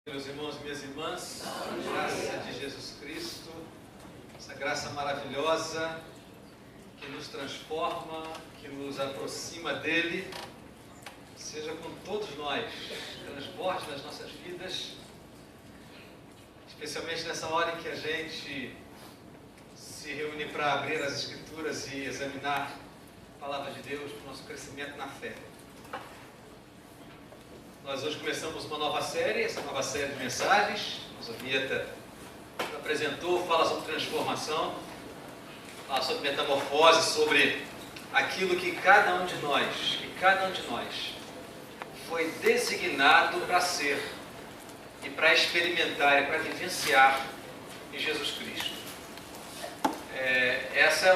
Meus irmãos e minhas irmãs, a graça de Jesus Cristo, essa graça maravilhosa que nos transforma, que nos aproxima dele, seja com todos nós, transborde nas nossas vidas, especialmente nessa hora em que a gente se reúne para abrir as Escrituras e examinar a Palavra de Deus para o nosso crescimento na fé. Nós hoje começamos uma nova série, essa nova série de mensagens. A nossa vinheta apresentou, fala sobre transformação, fala sobre metamorfose, sobre aquilo que cada um de nós foi designado para ser e para experimentar e para vivenciar em Jesus Cristo. Esse é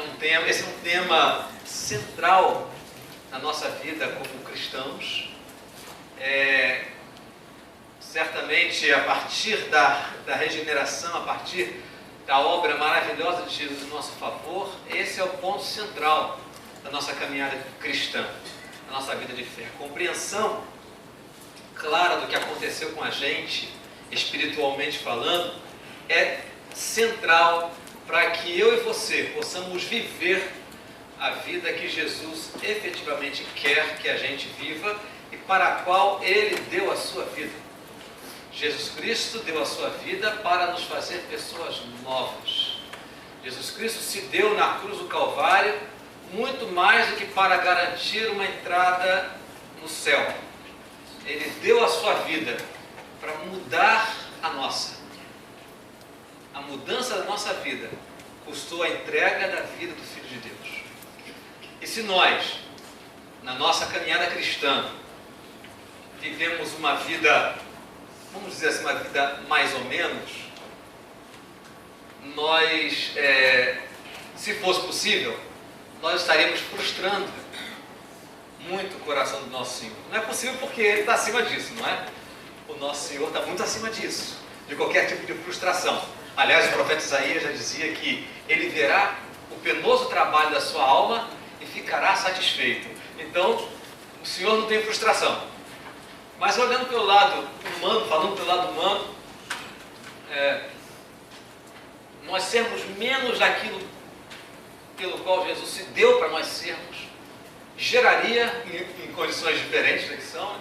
um tema central na nossa vida como cristãos. Certamente a partir da regeneração, a partir da obra maravilhosa de Jesus em nosso favor, esse é o ponto central da nossa caminhada cristã, da nossa vida de fé. A compreensão clara do que aconteceu com a gente, espiritualmente falando, é central para que eu e você possamos viver a vida que Jesus efetivamente quer que a gente viva e para a qual Ele deu a sua vida. Jesus Cristo deu a sua vida para nos fazer pessoas novas. Jesus Cristo se deu na cruz do Calvário muito mais do que para garantir uma entrada no céu. Ele deu a sua vida para mudar a nossa. A mudança da nossa vida custou a entrega da vida do Filho de Deus. E se nós, na nossa caminhada cristã, vivemos uma vida, vamos dizer assim, uma vida mais ou menos, nós, se fosse possível, nós estaríamos frustrando muito o coração do nosso Senhor. Não é possível porque Ele está acima disso, não é? O nosso Senhor está muito acima disso, de qualquer tipo de frustração. Aliás, o profeta Isaías já dizia que Ele verá o penoso trabalho da sua alma e ficará satisfeito. Então, o Senhor não tem frustração. Mas olhando pelo lado humano, falando pelo lado humano, nós sermos menos daquilo pelo qual Jesus se deu para nós sermos, geraria, em condições diferentes da que são,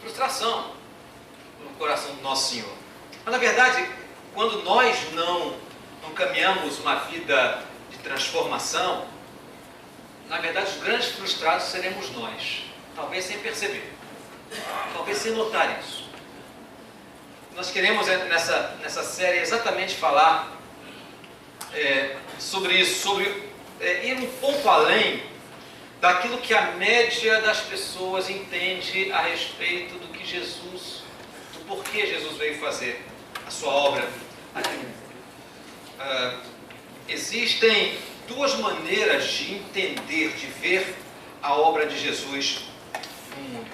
frustração no coração do nosso Senhor. Mas na verdade, quando nós não caminhamos uma vida de transformação, na verdade os grandes frustrados seremos nós, talvez sem perceber, talvez sem notar isso. Nós queremos nessa série exatamente falar sobre isso, sobre ir um pouco além daquilo que a média das pessoas entende a respeito do que Jesus, do porquê Jesus veio fazer a sua obra aqui. Existem duas maneiras de entender, de ver a obra de Jesus no mundo.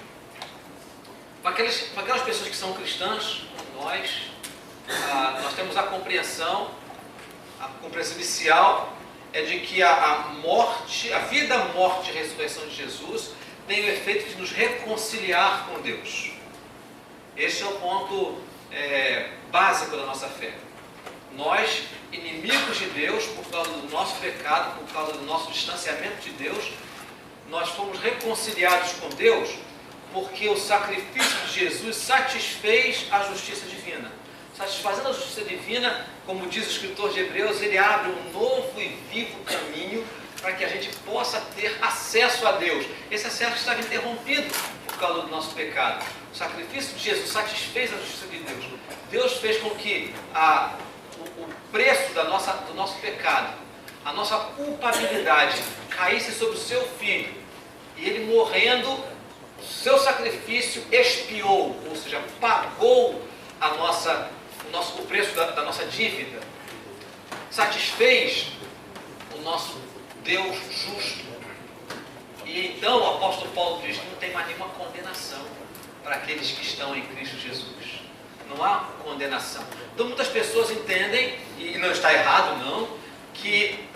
Para aquelas pessoas que são cristãs, nós temos a compreensão inicial é de que a vida, a morte e a ressurreição de Jesus tem o efeito de nos reconciliar com Deus. Esse é o ponto básico da nossa fé. Nós, inimigos de Deus, por causa do nosso pecado, por causa do nosso distanciamento de Deus, nós fomos reconciliados com Deus porque o sacrifício de Jesus satisfez a justiça divina. Satisfazendo a justiça divina, como diz o escritor de Hebreus, ele abre um novo e vivo caminho para que a gente possa ter acesso a Deus. Esse acesso estava interrompido por causa do nosso pecado. O sacrifício de Jesus satisfez a justiça de Deus. Deus fez com que o preço do nosso pecado, a nossa culpabilidade, caísse sobre o seu Filho. E ele morrendo, o seu sacrifício expiou, ou seja, pagou o preço da nossa dívida, satisfez o nosso Deus justo. E então o apóstolo Paulo diz que não tem mais nenhuma condenação para aqueles que estão em Cristo Jesus. Não há condenação. Então muitas pessoas entendem, e não está errado não, que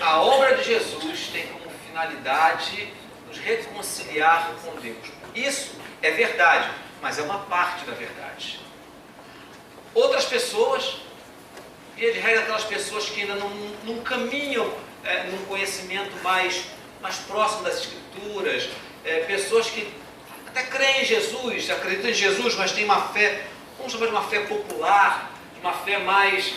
a obra de Jesus tem como finalidade nos reconciliar com Deus. Isso é verdade, mas é uma parte da verdade. Outras pessoas, via de regra aquelas pessoas que ainda não caminham num conhecimento mais próximo das Escrituras, pessoas que até creem em Jesus, acreditam em Jesus, mas têm uma fé, vamos chamar de uma fé popular, uma fé mais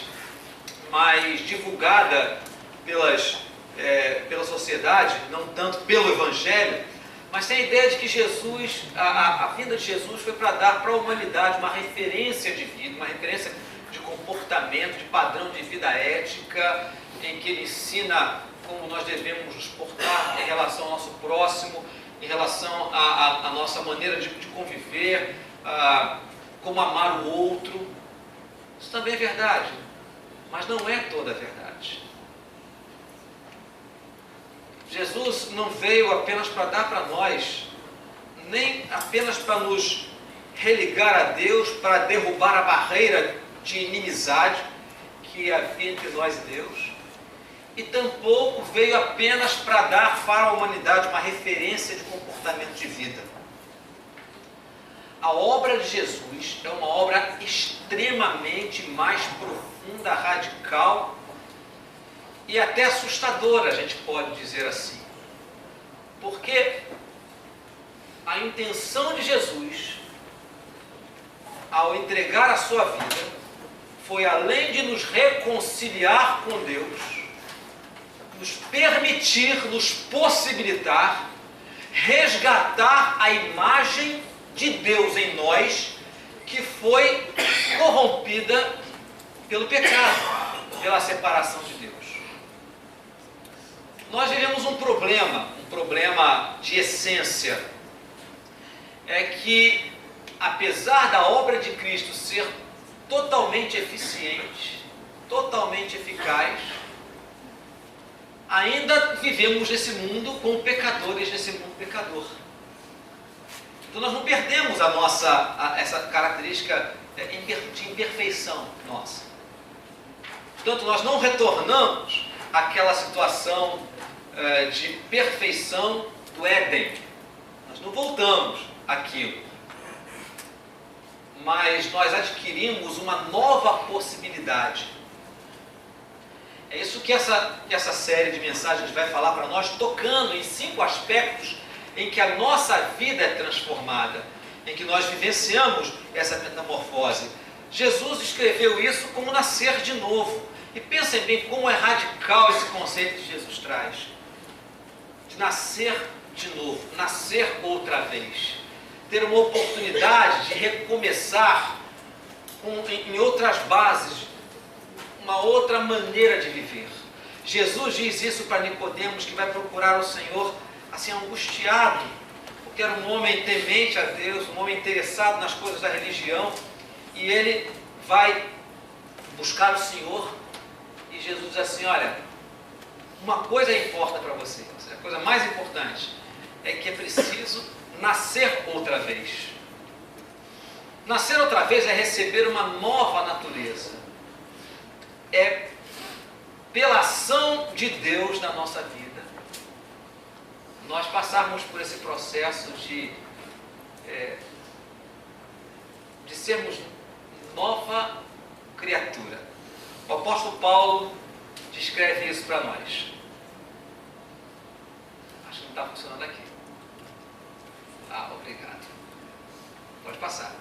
divulgada pela sociedade, não tanto pelo Evangelho, mas tem a ideia de que Jesus, a vinda de Jesus foi para dar para a humanidade uma referência de vida, uma referência de comportamento, de padrão de vida ética, em que ele ensina como nós devemos nos portar em relação ao nosso próximo, em relação à nossa maneira de conviver, como amar o outro. Isso também é verdade, mas não é toda a verdade. Jesus não veio apenas para dar para nós, nem apenas para nos religar a Deus, para derrubar a barreira de inimizade que havia entre nós e Deus, e tampouco veio apenas para dar para a humanidade uma referência de comportamento de vida. A obra de Jesus é uma obra extremamente mais profunda, radical e até assustadora, a gente pode dizer assim. Porque a intenção de Jesus, ao entregar a sua vida, foi além de nos reconciliar com Deus, nos permitir, nos possibilitar, resgatar a imagem de Deus em nós, que foi corrompida pelo pecado, pela separação de Deus. Nós vivemos um problema de essência, é que apesar da obra de Cristo ser totalmente eficiente, totalmente eficaz, ainda vivemos nesse mundo como pecadores, nesse mundo pecador. Então nós não perdemos essa característica de imperfeição nossa. Portanto, nós não retornamos àquela situação de perfeição do Éden. Nós não voltamos àquilo. Mas nós adquirimos uma nova possibilidade. É isso que essa série de mensagens vai falar para nós, tocando em 5 aspectos em que a nossa vida é transformada, em que nós vivenciamos essa metamorfose. Jesus escreveu isso como nascer de novo. E pensem bem como é radical esse conceito que Jesus traz. De nascer de novo, nascer outra vez. Ter uma oportunidade de recomeçar em outras bases, uma outra maneira de viver. Jesus diz isso para Nicodemos, que vai procurar o Senhor assim angustiado, porque era um homem temente a Deus, um homem interessado nas coisas da religião, e ele vai buscar o Senhor, e Jesus diz assim: olha, uma coisa importa para você, a coisa mais importante é que é preciso nascer outra vez. Nascer outra vez é receber uma nova natureza, é pela ação de Deus na nossa vida, nós passarmos por esse processo de sermos nova criatura. O apóstolo Paulo descreve isso para nós. Acho que não está funcionando aqui. Obrigado. Pode passar.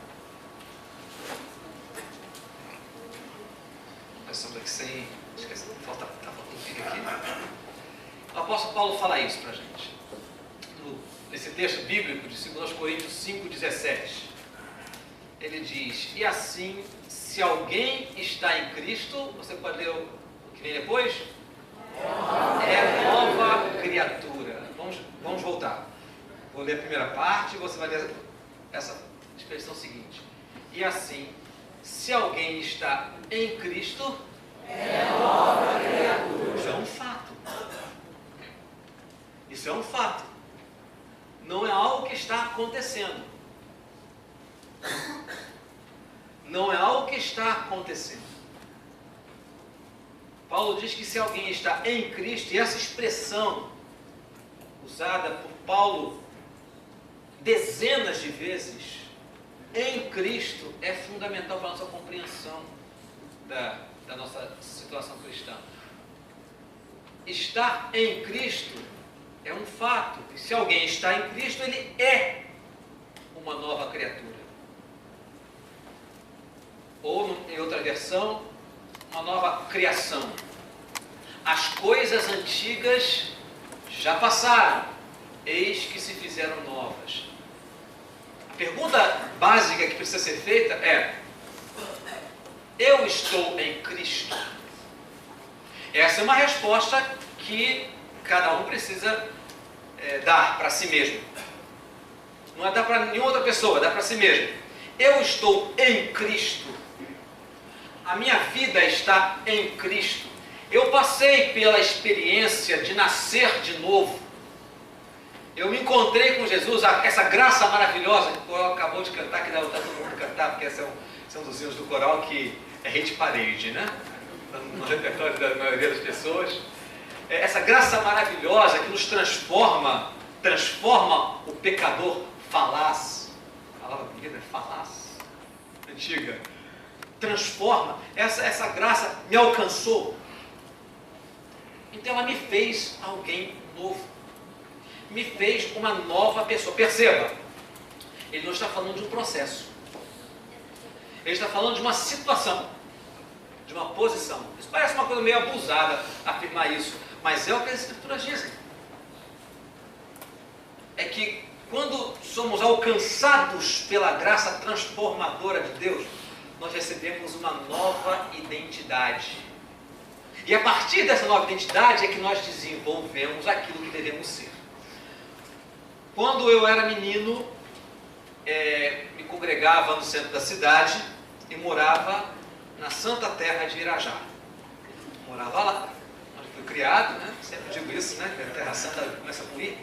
Nós estamos aqui sem... Esqueci, está faltando um fica aqui. O apóstolo Paulo fala isso para a gente. Nesse texto bíblico de 2 Coríntios 5,17, ele diz: e assim, se alguém está em Cristo, você pode ler o que vem depois? É nova criatura. Vamos voltar. Vou ler a primeira parte e você vai ler essa expressão seguinte. E assim, se alguém está em Cristo, é nova criatura. Isso é um fato. Isso é um fato. Não é algo que está acontecendo. Não é algo que está acontecendo. Paulo diz que se alguém está em Cristo, e essa expressão usada por Paulo dezenas de vezes em Cristo é fundamental para a nossa compreensão da nossa situação cristã. Estar em Cristo é um fato. E se alguém está em Cristo, ele é uma nova criatura. Ou, em outra versão, uma nova criação. As coisas antigas já passaram, eis que se fizeram novas. A pergunta básica que precisa ser feita é: eu estou em Cristo? Essa é uma resposta que cada um precisa dar para si mesmo. Não é dar para nenhuma outra pessoa, é dar para si mesmo. Eu estou em Cristo. A minha vida está em Cristo. Eu passei pela experiência de nascer de novo. Eu me encontrei com Jesus, essa graça maravilhosa que o coral acabou de cantar, que dá vontade de todo mundo cantar, porque esse é um dos hinos do coral que é hit parade, né? No repertório da maioria das pessoas. Essa graça maravilhosa que nos transforma o pecador falaz. A palavra bonita é falaz, antiga. Transforma. Essa graça me alcançou. Então ela me fez alguém novo. Me fez uma nova pessoa. Perceba, ele não está falando de um processo. Ele está falando de uma situação, de uma posição. Isso parece uma coisa meio abusada afirmar isso, mas é o que as Escrituras dizem. É que quando somos alcançados pela graça transformadora de Deus, nós recebemos uma nova identidade. E a partir dessa nova identidade é que nós desenvolvemos aquilo que devemos ser. Quando eu era menino, me congregava no centro da cidade e morava na Santa Terra de Irajá. Morava lá, onde fui criado, né? Sempre digo isso, né? A Terra Santa começa com I.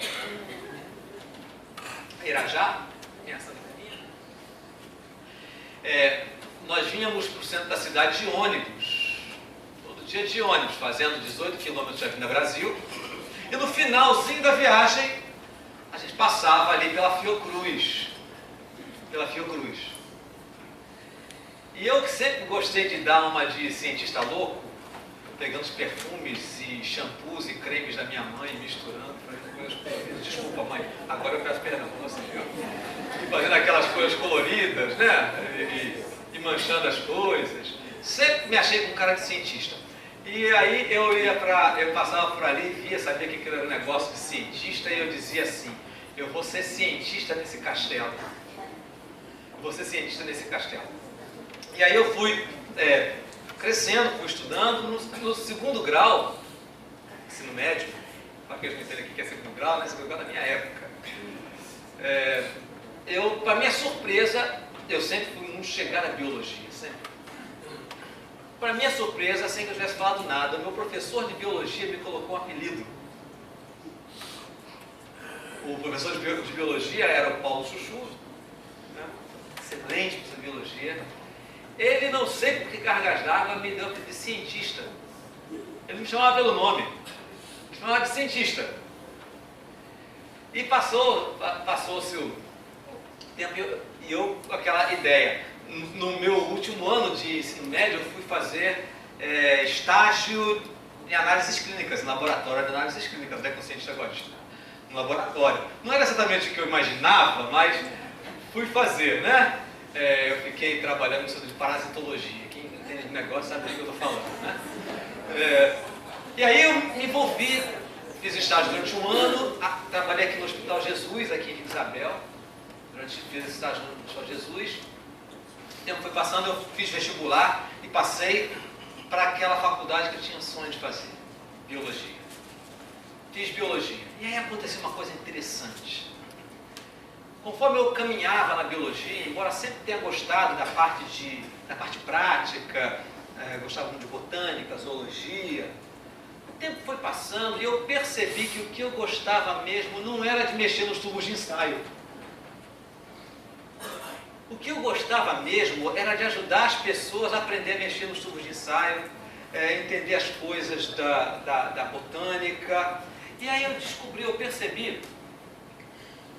Irajá, minha Santa Terrinha. Nós vínhamos para o centro da cidade de ônibus, todo dia de ônibus, fazendo 18 quilômetros de Avenida Brasil, e no finalzinho da viagem, a gente passava ali pela Fiocruz. E eu que sempre gostei de dar uma de cientista louco, pegando os perfumes e shampoos e cremes da minha mãe, misturando, fazendo coisas coloridas. Desculpa, mãe, agora eu peço perdão para você, viu? E fazendo aquelas coisas coloridas, né? E manchando as coisas. Sempre me achei com cara de cientista. E aí eu passava por ali e sabia que aquilo era um negócio de cientista, e eu dizia assim: eu vou ser cientista nesse castelo. Vou ser cientista nesse castelo. E aí eu fui crescendo, fui estudando. No segundo grau, ensino médio, para aqueles que entendem aqui que é segundo grau, né? Segundo grau da minha época. Para minha surpresa, eu sempre fui muito chegado à biologia, sempre. Para minha surpresa, sem que eu tivesse falado nada, o meu professor de biologia me colocou um apelido. O professor de biologia era o Paulo Chuchu, né? Excelente professor de biologia. Ele, não sei por que cargas d'água, me deu o apelido de cientista. Ele me chamava pelo nome, me chamava de cientista. E passou-se o tempo e eu com aquela ideia. No meu último ano de ensino médio, eu fui fazer estágio em análises clínicas, em laboratório de análises clínicas, até que o cientista gosta, no laboratório. Não era exatamente o que eu imaginava, mas fui fazer, né? Eu fiquei trabalhando no centro de parasitologia. Quem entende de negócio sabe do que eu estou falando, né? E aí eu me envolvi, fiz estágio durante um ano, trabalhei aqui no Hospital Jesus, aqui em Isabel, fiz estágio no Hospital Jesus. O tempo foi passando, eu fiz vestibular e passei para aquela faculdade que eu tinha sonho de fazer, biologia. Fiz biologia. E aí aconteceu uma coisa interessante. Conforme eu caminhava na biologia, embora sempre tenha gostado da parte prática, gostava muito de botânica, zoologia, o tempo foi passando e eu percebi que o que eu gostava mesmo não era de mexer nos tubos de ensaio. O que eu gostava mesmo era de ajudar as pessoas a aprender a mexer nos tubos de ensaio, entender as coisas da botânica. E aí eu percebi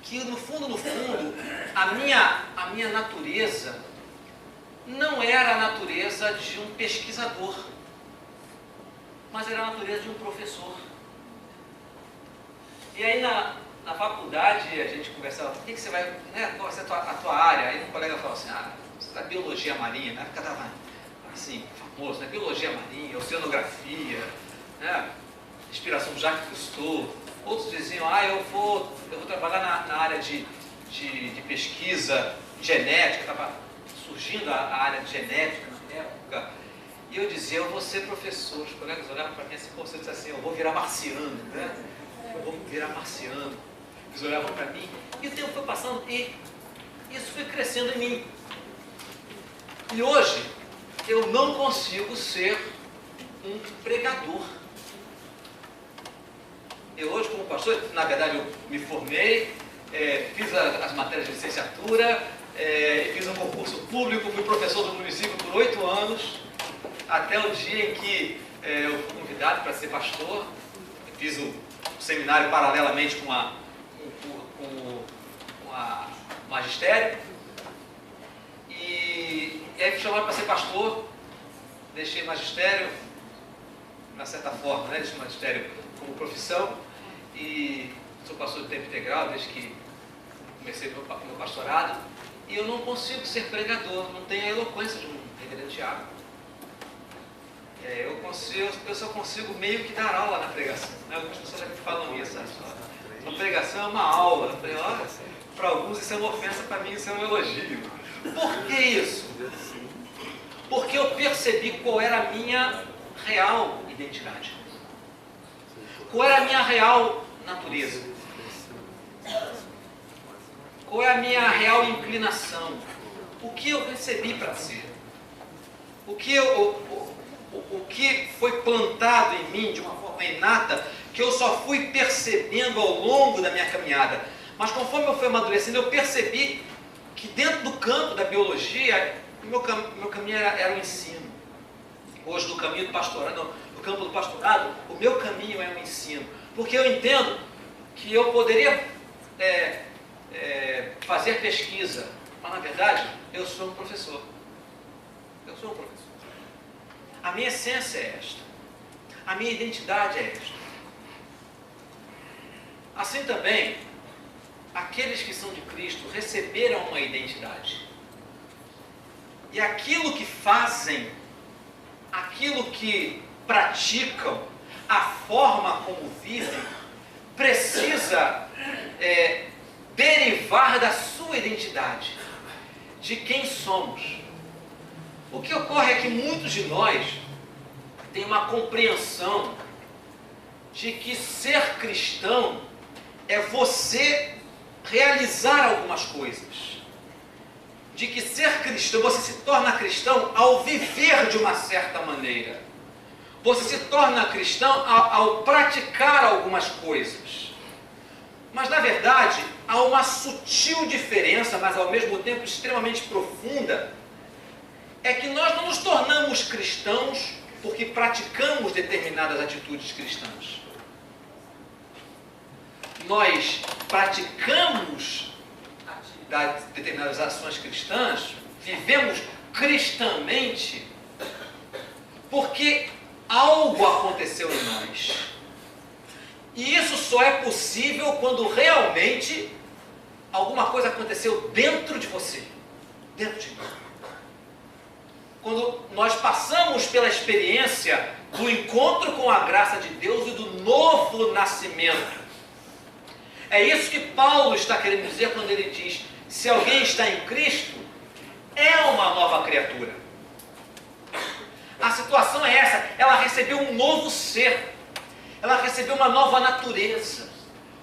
que no fundo, a minha natureza não era a natureza de um pesquisador, mas era a natureza de um professor. E aí na faculdade a gente conversava, o que você vai, qual vai ser a tua área? Aí um colega falou assim, você está biologia marinha, na época estava assim, famoso, né? Biologia marinha, oceanografia, né? Inspiração do Jacques Cousteau. Outros diziam, eu vou trabalhar na área de pesquisa genética, estava surgindo a área de genética na época. E eu dizia, eu vou ser professor. Os colegas olhavam para mim assim, como se eu dissesse assim, eu vou virar marciano, né? Eu vou virar marciano. Eles olhavam para mim, e o tempo foi passando, e isso foi crescendo em mim. E hoje, eu não consigo ser um pregador. Eu hoje, como pastor, na verdade, eu me formei, fiz as matérias de licenciatura, fiz um concurso público, fui professor do município por 8 anos, até o dia em que eu fui convidado para ser pastor. Fiz o seminário paralelamente com a magistério, e aí fui chamado para ser pastor, deixei magistério, de certa forma, né? Deixei magistério como profissão, e sou pastor de tempo integral desde que comecei meu pastorado, e eu não consigo ser pregador, não tenho a eloquência de um reverendo Tiago. Eu só consigo meio que dar aula na pregação, né? Algumas pessoas já me falam isso, sabe? A pregação é uma aula. Para alguns isso é uma ofensa, para mim isso é um elogio. Por que isso? Porque eu percebi qual era a minha real identidade. Qual era a minha real natureza. Qual é a minha real inclinação. O que eu recebi para ser. O que foi plantado em mim de uma forma inata, que eu só fui percebendo ao longo da minha caminhada. Mas conforme eu fui amadurecendo, eu percebi que dentro do campo da biologia, o meu caminho era o ensino. Hoje, no caminho do pastorado, no campo do pastorado, o meu caminho é o ensino. Porque eu entendo que eu poderia fazer pesquisa, mas na verdade, eu sou um professor. Eu sou um professor. A minha essência é esta. A minha identidade é esta. Assim também, aqueles que são de Cristo receberam uma identidade. E aquilo que fazem, aquilo que praticam, a forma como vivem, precisa derivar da sua identidade, de quem somos. O que ocorre é que muitos de nós têm uma compreensão de que ser cristão é você realizar algumas coisas. De que ser cristão, você se torna cristão ao viver de uma certa maneira. Você se torna cristão ao praticar algumas coisas. Mas na verdade, há uma sutil diferença, mas ao mesmo tempo extremamente profunda, é que nós não nos tornamos cristãos porque praticamos determinadas atitudes cristãs. Nós praticamos determinadas ações cristãs, vivemos cristamente, porque algo aconteceu em nós. E isso só é possível quando realmente alguma coisa aconteceu dentro de você, dentro de mim. Quando nós passamos pela experiência do encontro com a graça de Deus e do novo nascimento. É isso que Paulo está querendo dizer quando ele diz: se alguém está em Cristo, é uma nova criatura. A situação é essa, ela recebeu um novo ser, ela recebeu uma nova natureza.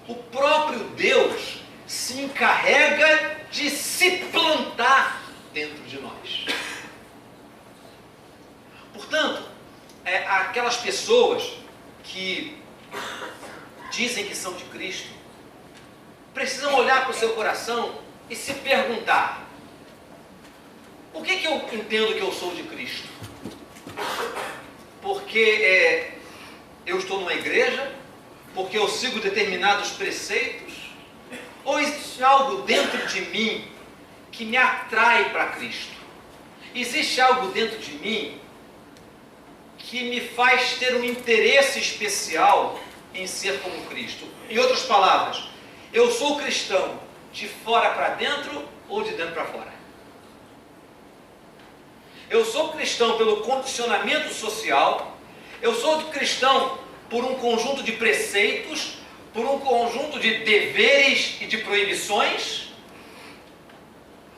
O próprio Deus se encarrega de se plantar dentro de nós. Portanto, aquelas pessoas que dizem que são de Cristo, precisam olhar para o seu coração e se perguntar: por que eu entendo que eu sou de Cristo? Porque eu estou numa igreja? Porque eu sigo determinados preceitos? Ou existe algo dentro de mim que me atrai para Cristo. Existe algo dentro de mim que me faz ter um interesse especial em ser como Cristo. Em outras palavras, eu sou cristão de fora para dentro ou de dentro para fora? Eu sou cristão pelo condicionamento social, eu sou cristão por um conjunto de preceitos, por um conjunto de deveres e de proibições,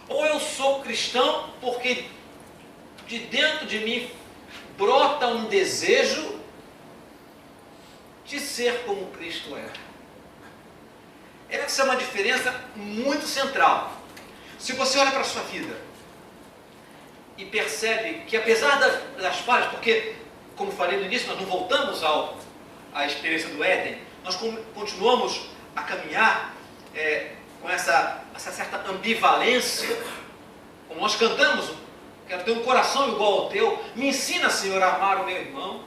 ou eu sou cristão porque de dentro de mim brota um desejo de ser como Cristo é. Essa é uma diferença muito central. Se você olha para a sua vida e percebe que apesar das falhas, porque, como falei no início, nós não voltamos à experiência do Éden, nós continuamos a caminhar com essa certa ambivalência, como nós cantamos, quero ter um coração igual ao teu, me ensina, Senhor, a amar o meu irmão.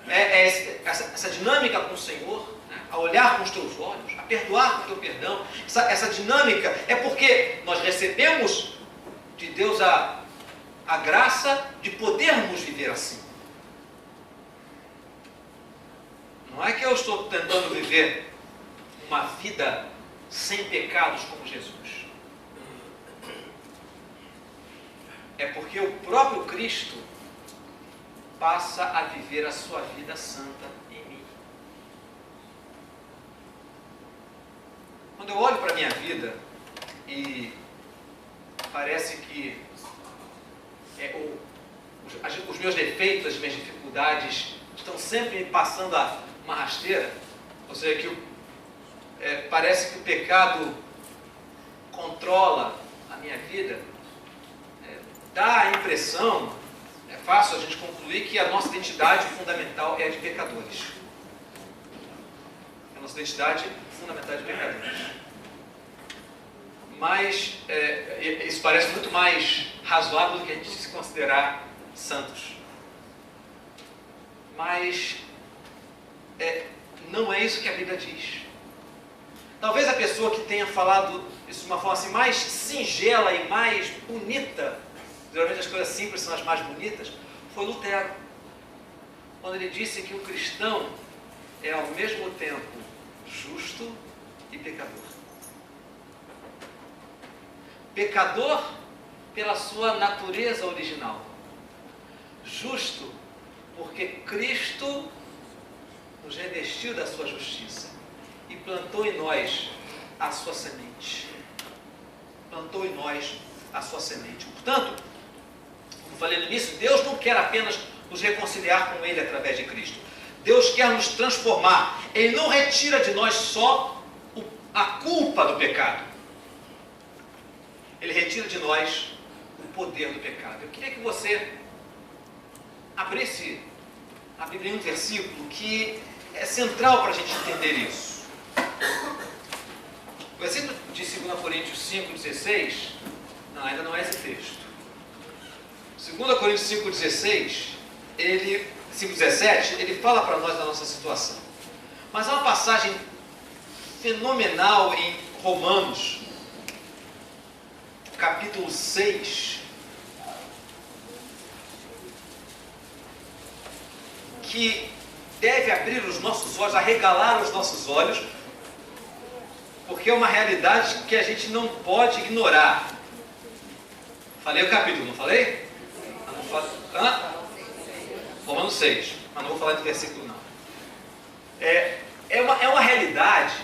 Essa dinâmica com o Senhor, né? A olhar com os teus olhos, a perdoar com o teu perdão, essa dinâmica é porque nós recebemos de Deus a graça de podermos viver assim. Não é que eu estou tentando viver uma vida sem pecados como Jesus. É porque o próprio Cristo passa a viver a sua vida santa em mim. Quando eu olho para a minha vida e parece que os meus defeitos, as minhas dificuldades estão sempre me passando uma rasteira, ou seja, que parece que o pecado controla a minha vida, dá a impressão, é fácil a gente concluir que a nossa identidade fundamental é a de pecadores. A nossa identidade fundamental é de pecadores. Mas isso parece muito mais razoável do que a gente se considerar santos. Mas não é isso que a Bíblia diz. Talvez a pessoa que tenha falado isso de uma forma assim, mais singela e mais bonita, geralmente as coisas simples são as mais bonitas, foi Lutero, quando ele disse que o cristão é ao mesmo tempo justo e pecador. Pecador pela sua natureza original, justo porque Cristo nos revestiu da sua justiça e plantou em nós a sua semente. Plantou em nós a sua semente. Portanto, como falei no início, Deus não quer apenas nos reconciliar com Ele através de Cristo. Deus quer nos transformar. Ele não retira de nós só a culpa do pecado. Ele retira de nós o poder do pecado. Eu queria que você abrisse a Bíblia em um versículo que é central para a gente entender isso. O versículo de 2 Coríntios 5,16, não, ainda não é esse texto. 2 Coríntios 5,16, 5,17, ele fala para nós da nossa situação. Mas há uma passagem fenomenal em Romanos, capítulo 6, que deve abrir os nossos olhos, arregalar os nossos olhos, porque é uma realidade que a gente não pode ignorar. Falei o capítulo, não falei? Romanos 6, mas não vou falar de versículo não. É uma realidade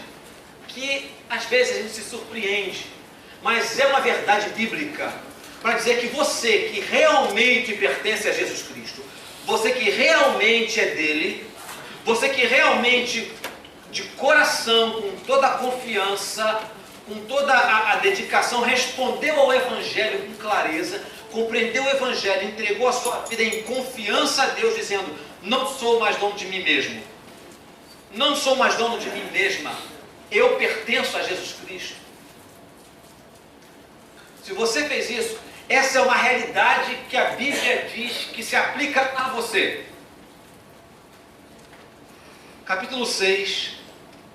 que às vezes a gente se surpreende, mas é uma verdade bíblica para dizer que você que realmente pertence a Jesus Cristo, você que realmente é dele, você que realmente de coração, com toda a confiança, com toda a dedicação, respondeu ao Evangelho com clareza, compreendeu o Evangelho, entregou a sua vida em confiança a Deus, dizendo: não sou mais dono de mim mesmo, não sou mais dono de mim mesma, eu pertenço a Jesus Cristo. Se você fez isso, essa é uma realidade que a Bíblia diz que se aplica a você. Capítulo 6,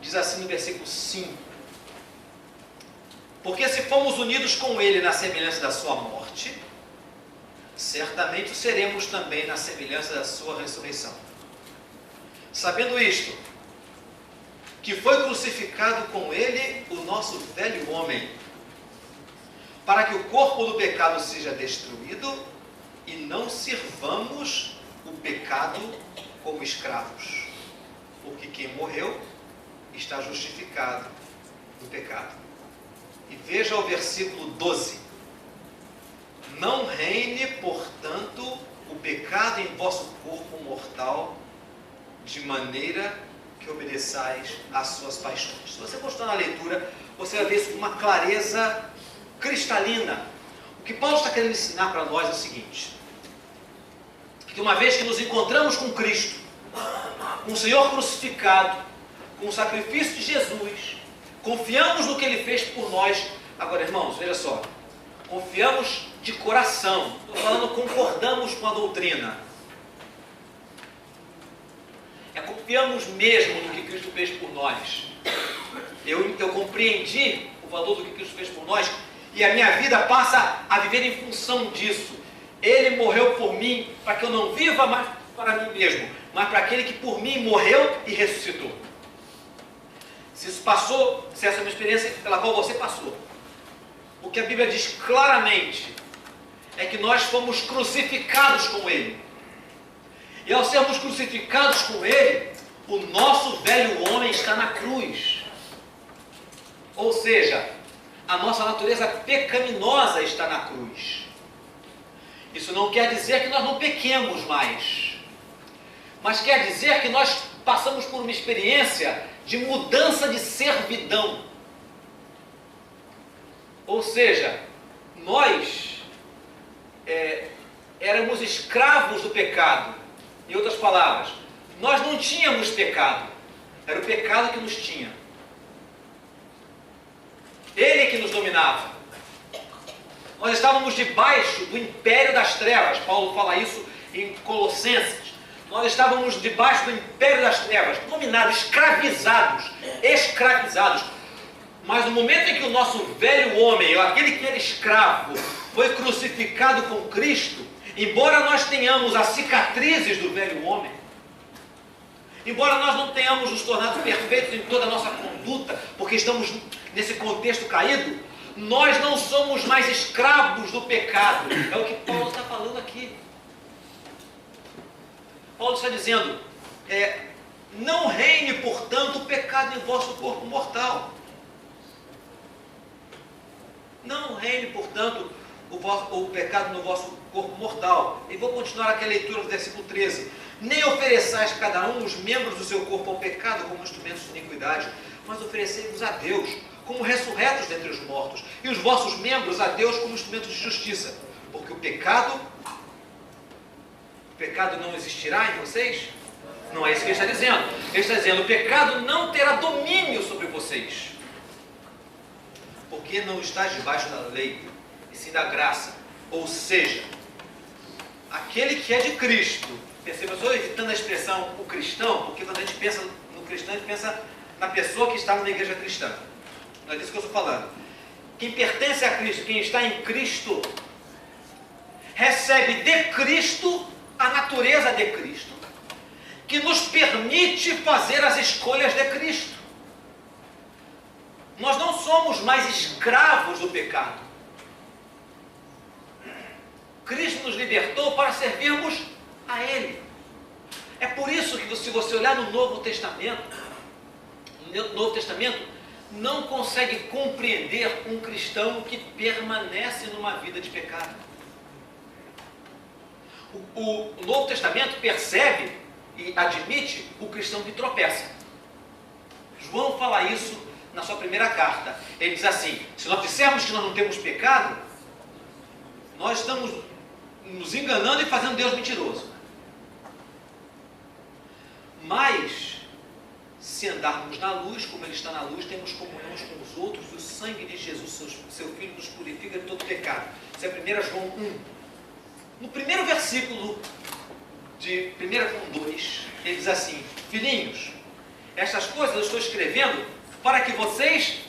diz assim no versículo 5: Porque se fomos unidos com Ele na semelhança da sua morte, certamente seremos também na semelhança da sua ressurreição. Sabendo isto, que foi crucificado com Ele o nosso velho homem, para que o corpo do pecado seja destruído e não sirvamos o pecado como escravos. Porque quem morreu está justificado do pecado. E veja o versículo 12. Não reine, portanto, o pecado em vosso corpo mortal, de maneira que obedeçais às suas paixões. Se você gostou na leitura, você vai ver isso com uma clareza cristalina. O que Paulo está querendo ensinar para nós é o seguinte: que uma vez que nos encontramos com Cristo, com o Senhor crucificado, com o sacrifício de Jesus, confiamos no que Ele fez por nós. Agora, irmãos, veja só, confiamos de coração. Estou falando, concordamos com a doutrina. Confiamos mesmo no que Cristo fez por nós. Eu compreendi o valor do que Cristo fez por nós, e a minha vida passa a viver em função disso. Ele morreu por mim, para que eu não viva mais para mim mesmo, mas para aquele que por mim morreu e ressuscitou. Se isso passou, se essa é uma experiência pela qual você passou, o que a Bíblia diz claramente é que nós fomos crucificados com Ele. E ao sermos crucificados com Ele, o nosso velho homem está na cruz. Ou seja, a nossa natureza pecaminosa está na cruz. Isso não quer dizer que nós não pequemos mais, mas quer dizer que nós passamos por uma experiência de mudança de servidão. Ou seja, nós éramos escravos do pecado. Em outras palavras, nós não tínhamos pecado, era o pecado que nos tinha. Ele que nos dominava. Nós estávamos debaixo do império das trevas. Paulo fala isso em Colossenses. Nós estávamos debaixo do império das trevas, dominados, escravizados. Mas no momento em que o nosso velho homem, aquele que era escravo, foi crucificado com Cristo, embora nós tenhamos as cicatrizes do velho homem, embora nós não tenhamos nos tornado perfeitos em toda a nossa conduta, porque estamos nesse contexto caído, nós não somos mais escravos do pecado. É o que Paulo está falando aqui. Paulo está dizendo, não reine, portanto, o pecado em vosso corpo mortal. Não reine, portanto, o pecado no vosso corpo mortal. E vou continuar aqui a leitura do versículo 13. Nem ofereçais cada um os membros do seu corpo ao pecado como instrumentos de iniquidade, mas oferecei-vos a Deus como ressurretos dentre os mortos, e os vossos membros a Deus como instrumentos de justiça. Porque o pecado não existirá em vocês? Não é isso que ele está dizendo. Ele está dizendo, o pecado não terá domínio sobre vocês. Porque não estáis debaixo da lei, e sim da graça. Ou seja, aquele que é de Cristo. Perceba, eu estou evitando a expressão o cristão, porque quando a gente pensa no cristão, a gente pensa na pessoa que está numa igreja cristã. Não é disso que eu estou falando. Quem pertence a Cristo, quem está em Cristo, recebe de Cristo a natureza de Cristo, que nos permite fazer as escolhas de Cristo. Nós não somos mais escravos do pecado. Cristo nos libertou para servirmos a Ele. É por isso que, se você olhar no Novo Testamento, não consegue compreender um cristão que permanece numa vida de pecado. O Novo Testamento percebe e admite o cristão que tropeça. João fala isso na sua primeira carta. Ele diz assim, se nós dissermos que nós não temos pecado, nós estamos nos enganando e fazendo Deus mentiroso. Mas, se andarmos na luz, como Ele está na luz, temos comunhão uns com os outros, e o sangue de Jesus, seu Filho, nos purifica de todo pecado. Isso é 1 João 1. No primeiro versículo de 1 João 2, ele diz assim, filhinhos, estas coisas eu estou escrevendo para que vocês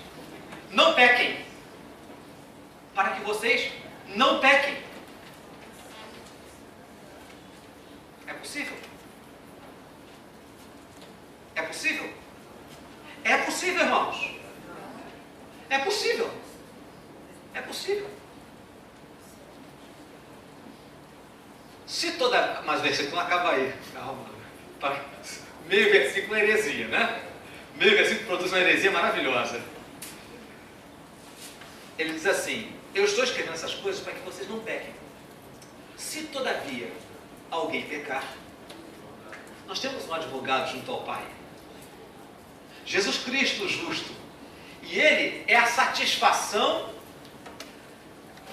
não pequem. para que vocês não pequem. É possível? É possível? É possível, irmãos. É possível. É possível. Se toda... Mas o versículo não acaba aí. Calma. Meio versículo é heresia, né? Meio versículo produz uma heresia maravilhosa. Ele diz assim: eu estou escrevendo essas coisas para que vocês não pequem. Se todavia alguém pecar, nós temos um advogado junto ao Pai, Jesus Cristo justo, e Ele é a satisfação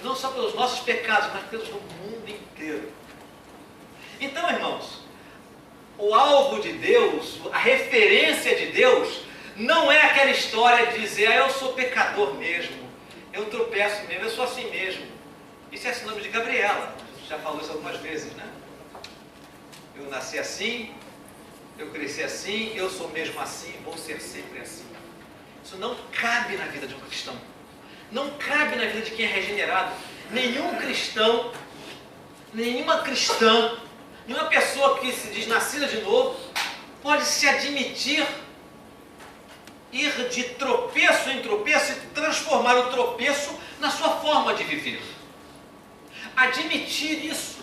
não só pelos nossos pecados, mas pelos do mundo inteiro. Então, irmãos, o alvo de Deus, a referência de Deus, não é aquela história de dizer: eu sou pecador mesmo, eu tropeço mesmo, eu sou assim mesmo. Isso é sinônimo de Gabriela, a gente já falou isso algumas vezes, né? Eu nasci assim, eu cresci assim, eu sou mesmo assim, vou ser sempre assim. Isso não cabe na vida de um cristão. Não cabe na vida de quem é regenerado. Nenhum cristão, nenhuma cristã, nenhuma pessoa que se diz nascida de novo, pode se admitir ir de tropeço em tropeço e transformar o tropeço na sua forma de viver. Admitir isso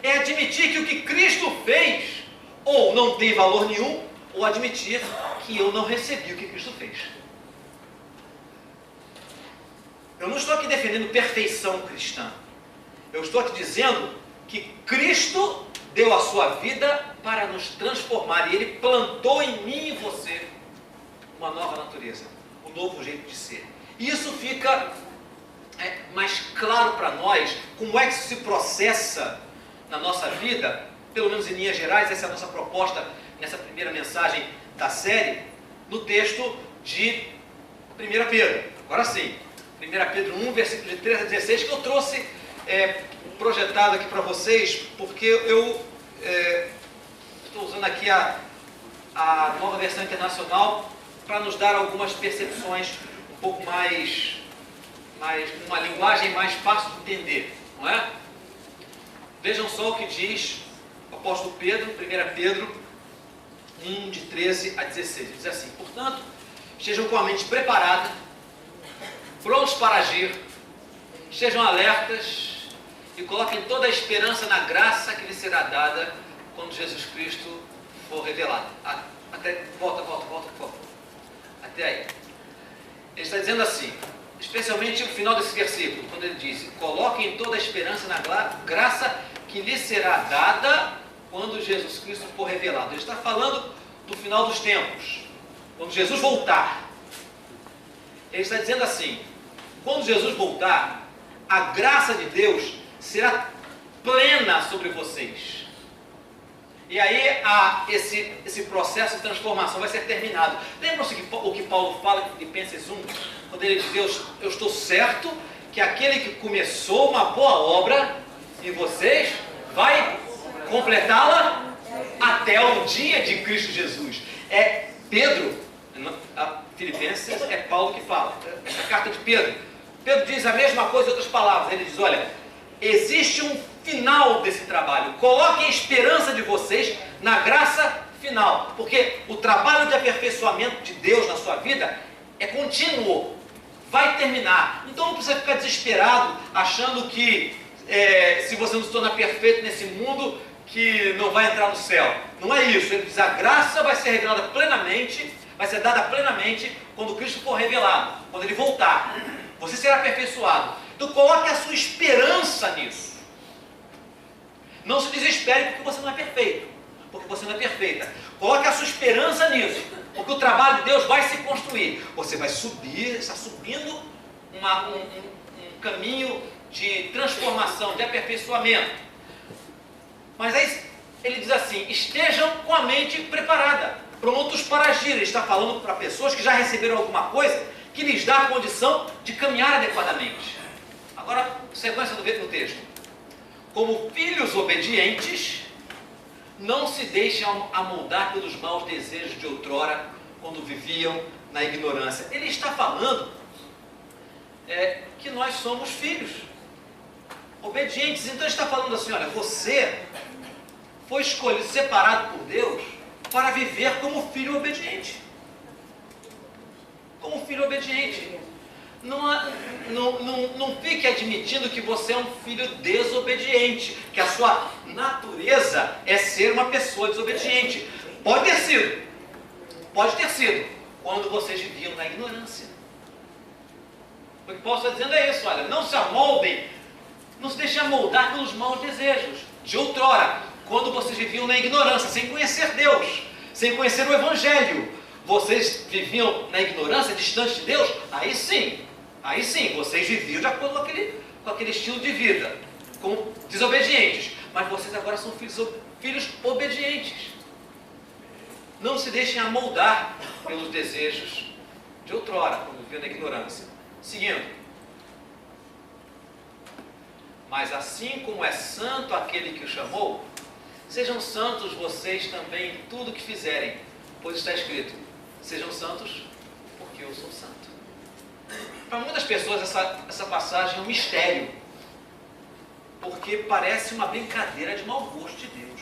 é admitir que o que Cristo fez ou não tem valor nenhum, ou admitir que eu não recebi o que Cristo fez. Eu não estou aqui defendendo perfeição cristã. Eu estou aqui dizendo que Cristo deu a sua vida para nos transformar, e Ele plantou em mim e você uma nova natureza, um novo jeito de ser. E isso fica mais claro para nós, como é que isso se processa na nossa vida, pelo menos em linhas gerais. Essa é a nossa proposta nessa primeira mensagem da série, no texto de 1 Pedro. Agora sim, 1 Pedro 1, versículo de 13 a 16, que eu trouxe projetado aqui para vocês, porque eu estou usando aqui a nova versão internacional para nos dar algumas percepções um pouco mais uma linguagem mais fácil de entender, não é? Vejam só o que diz o apóstolo Pedro, 1 Pedro 1, de 13 a 16. Ele diz assim: portanto, estejam com a mente preparada, prontos para agir, estejam alertas e coloquem toda a esperança na graça que lhes será dada quando Jesus Cristo for revelado. Volta. Até aí. Ele está dizendo assim, especialmente no final desse versículo, quando ele diz: coloquem toda a esperança na graça que lhes será dada quando Jesus Cristo for revelado. Ele está falando do final dos tempos, quando Jesus voltar. Ele está dizendo assim: quando Jesus voltar, a graça de Deus será plena sobre vocês. E aí esse processo de transformação vai ser terminado. Lembram-se o que Paulo fala em Filipenses 1, quando ele diz: eu estou certo que aquele que começou uma boa obra em vocês vai completá-la até o dia de Cristo Jesus. É Pedro, a Filipenses é Paulo que fala, essa carta de Pedro. Pedro diz a mesma coisa em outras palavras. Ele diz: olha, existe um final desse trabalho, coloquem a esperança de vocês na graça final, porque o trabalho de aperfeiçoamento de Deus na sua vida é contínuo, vai terminar. Então não precisa ficar desesperado achando que se você não se torna perfeito nesse mundo, que não vai entrar no céu. Não é isso. Ele diz: a graça vai ser revelada plenamente, vai ser dada plenamente quando Cristo for revelado, quando Ele voltar. Você será aperfeiçoado. Então coloque a sua esperança nisso. Não se desespere porque você não é perfeito, porque você não é perfeita. Coloque a sua esperança nisso, porque o trabalho de Deus vai se construir. Você vai subir, está subindo um caminho de transformação, de aperfeiçoamento. Mas aí ele diz assim: estejam com a mente preparada, prontos para agir. Ele está falando para pessoas que já receberam alguma coisa que lhes dá a condição de caminhar adequadamente. Agora, sequência do texto. Como filhos obedientes, não se deixem amoldar pelos maus desejos de outrora, quando viviam na ignorância. Ele está falando que nós somos filhos obedientes. Então ele está falando assim, olha, você foi escolhido, separado por Deus, para viver como filho obediente. Como filho obediente. Não fique admitindo que você é um filho desobediente, que a sua natureza é ser uma pessoa desobediente. Pode ter sido, quando vocês viviam na ignorância. O que Paulo está dizendo é isso, olha, não se amoldem, não se deixem amoldar pelos maus desejos de outrora, quando vocês viviam na ignorância, sem conhecer Deus, sem conhecer o Evangelho. Vocês viviam na ignorância, distante de Deus, aí sim, vocês viviam de acordo com aquele estilo de vida, como desobedientes. Mas vocês agora são filhos obedientes. Não se deixem amoldar pelos desejos de outrora, quando viviam na ignorância. Seguindo. Mas assim como é santo aquele que o chamou, sejam santos vocês também em tudo que fizerem, pois está escrito, sejam santos porque eu sou santo. Para muitas pessoas essa passagem é um mistério, porque parece uma brincadeira de mau gosto de Deus.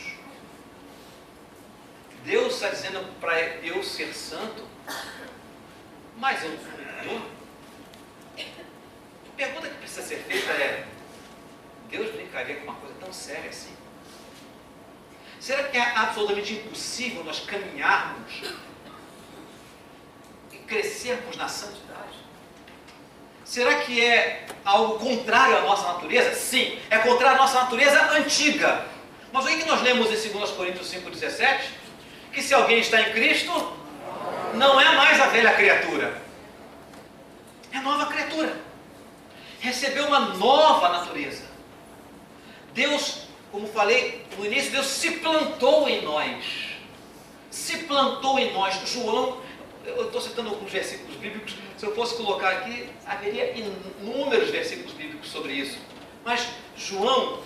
Deus está dizendo para eu ser santo, mas eu não estou. A pergunta que precisa ser feita é, Deus brincaria com uma coisa tão séria assim? Será que é absolutamente impossível nós caminharmos e crescermos na santidade? Será que é algo contrário à nossa natureza? Sim, é contrário à nossa natureza antiga. Mas o que nós lemos em 2 Coríntios 5,17? Que se alguém está em Cristo, não é mais a velha criatura. É nova criatura. Recebeu uma nova natureza. Deus, como falei no início, Deus se plantou em nós. Se plantou em nós. João, eu estou citando alguns versículos bíblicos, se eu fosse colocar aqui, haveria inúmeros versículos bíblicos sobre isso. Mas João,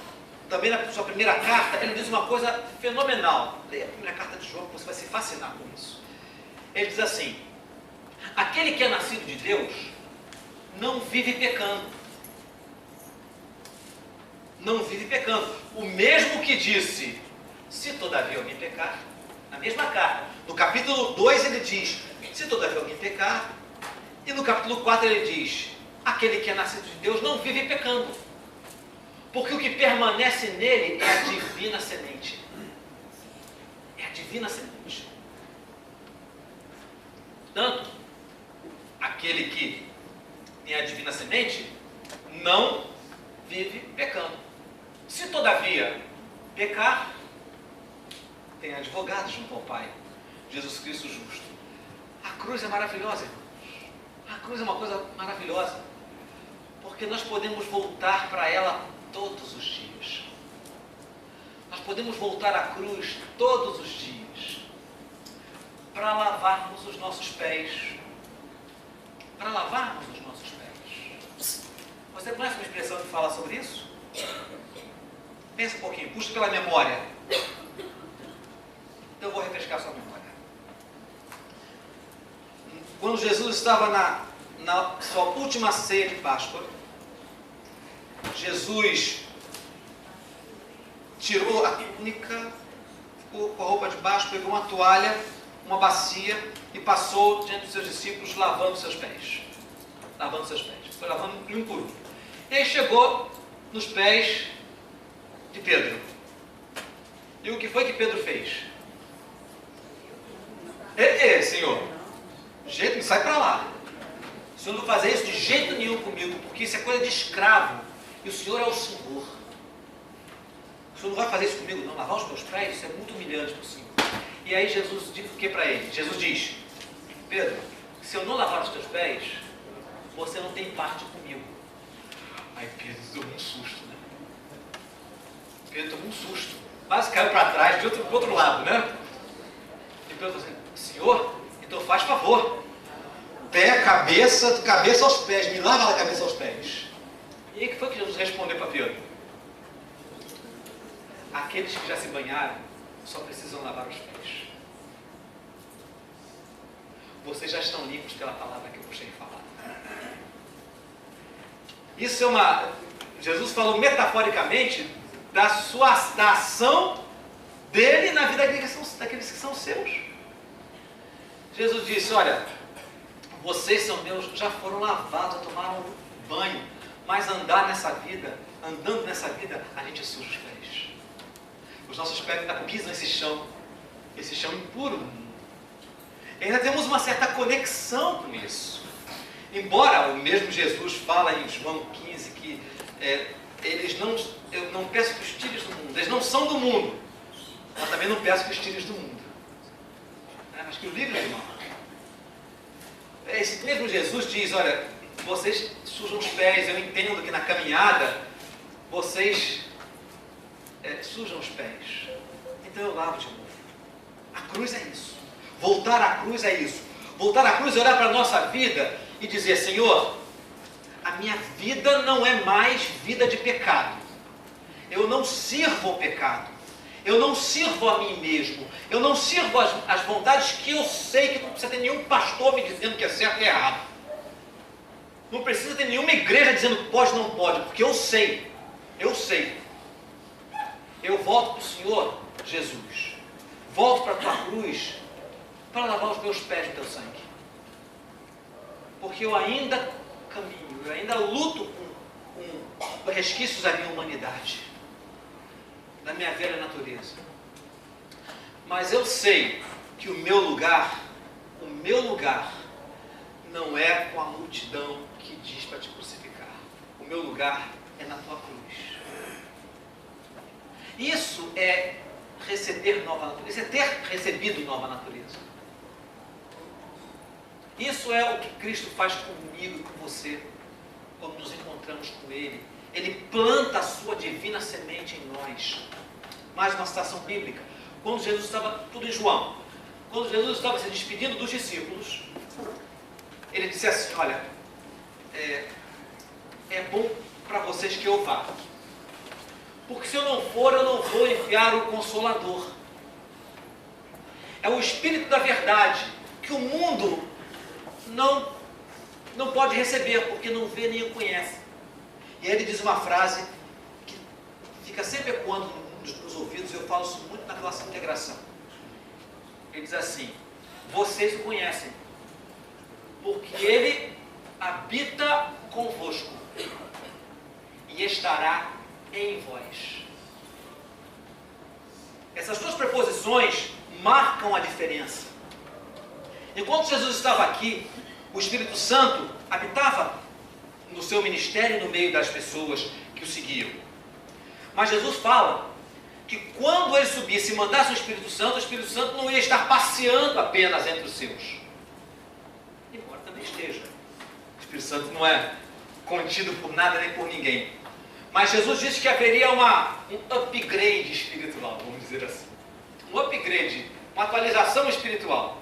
também na sua primeira carta, ele diz uma coisa fenomenal. Leia a primeira carta de João, você vai se fascinar com isso. Ele diz assim, aquele que é nascido de Deus, não vive pecando. Não vive pecando. O mesmo que disse, se todavia alguém pecar, na mesma carta, no capítulo 2 ele diz, se todavia alguém pecar, e no capítulo 4 ele diz, aquele que é nascido de Deus não vive pecando, porque o que permanece nele é a divina semente. É a divina semente. Portanto, aquele que tem a divina semente não vive pecando. Se todavia pecar, tem advogado junto ao Pai, Jesus Cristo justo. A cruz é maravilhosa, irmãos. A cruz é uma coisa maravilhosa, porque nós podemos voltar para ela todos os dias. Nós podemos voltar à cruz todos os dias para lavarmos os nossos pés. Para lavarmos os nossos pés. Você conhece uma expressão que fala sobre isso? Pensa um pouquinho, puxa pela memória. Então eu vou refrescar sua memória. Quando Jesus estava na sua última ceia de Páscoa, Jesus tirou a túnica, ficou com a roupa de baixo, pegou uma toalha, uma bacia e passou diante dos seus discípulos lavando seus pés. Lavando seus pés. Foi lavando um por um. E aí chegou nos pés de Pedro. E o que foi que Pedro fez? Senhor, de jeito nenhum, sai para lá. O Senhor não vai fazer isso de jeito nenhum comigo, porque isso é coisa de escravo. E o Senhor é o Senhor. O Senhor não vai fazer isso comigo, não. Lavar os meus pés, isso é muito humilhante para o Senhor. E aí Jesus diz o que para ele? Jesus diz, Pedro, se eu não lavar os teus pés, você não tem parte comigo. Aí Pedro tomou um susto, né? Pedro tomou um susto. Quase caiu para trás, de outro lado, né? E Pedro falou assim, Senhor, então faz favor. Pé, cabeça aos pés, me lava a cabeça aos pés. E aí o que foi que Jesus respondeu para Pedro? Aqueles que já se banharam só precisam lavar os pés. Vocês já estão limpos pela palavra que eu puxei falar. Isso é Jesus falou metaforicamente da ação dele na vida daqueles que são seus. Jesus disse, olha, vocês são meus, já foram lavados, tomaram banho, mas andando nessa vida, a gente suja os pés. Os nossos pés ainda pisam esse chão impuro. E ainda temos uma certa conexão com isso. Embora o mesmo Jesus fala em João 15 que eu não peço que os tires do mundo, eles não são do mundo, mas também não peço que os tires do mundo. Mas que o livre, irmão. Esse mesmo Jesus diz, olha, vocês sujam os pés, eu entendo que na caminhada vocês sujam os pés. Então eu lavo de novo. A cruz é isso. Voltar à cruz é isso. Voltar à cruz é olhar para a nossa vida e dizer, Senhor, a minha vida não é mais vida de pecado. Eu não sirvo ao pecado. Eu não sirvo a mim mesmo. Eu não sirvo as vontades que eu sei que não precisa ter nenhum pastor me dizendo que é certo e errado. Não precisa ter nenhuma igreja dizendo pode, não pode, porque eu sei. Eu sei. Eu volto para o Senhor Jesus. Volto para a tua cruz para lavar os meus pés no teu sangue. Porque eu ainda caminho, eu ainda luto com resquícios da minha humanidade, da minha velha natureza. Mas eu sei que o meu lugar não é com a multidão que diz para te crucificar. O meu lugar é na tua cruz. Isso é receber nova natureza, é ter recebido nova natureza. Isso é o que Cristo faz comigo e com você, quando nos encontramos com Ele. Ele planta a sua divina semente em nós. Mais uma citação bíblica. Quando Jesus estava, tudo em João, quando Jesus estava se despedindo dos discípulos, Ele disse assim, olha, é bom para vocês que eu vá. Porque se eu não for, eu não vou enviar o Consolador. É o Espírito da verdade, que o mundo não pode receber, porque não vê nem o conhece. E aí ele diz uma frase que fica sempre ecoando nos ouvidos, eu falo isso muito na classe de integração. Ele diz assim, vocês o conhecem, porque ele habita convosco e estará em vós. Essas duas preposições marcam a diferença. Enquanto Jesus estava aqui, o Espírito Santo habitava no seu ministério e no meio das pessoas que o seguiam. Mas Jesus fala que quando ele subisse e mandasse o Espírito Santo não ia estar passeando apenas entre os seus. Embora também esteja. O Espírito Santo não é contido por nada nem por ninguém. Mas Jesus disse que haveria um upgrade espiritual, vamos dizer assim. Um upgrade, uma atualização espiritual.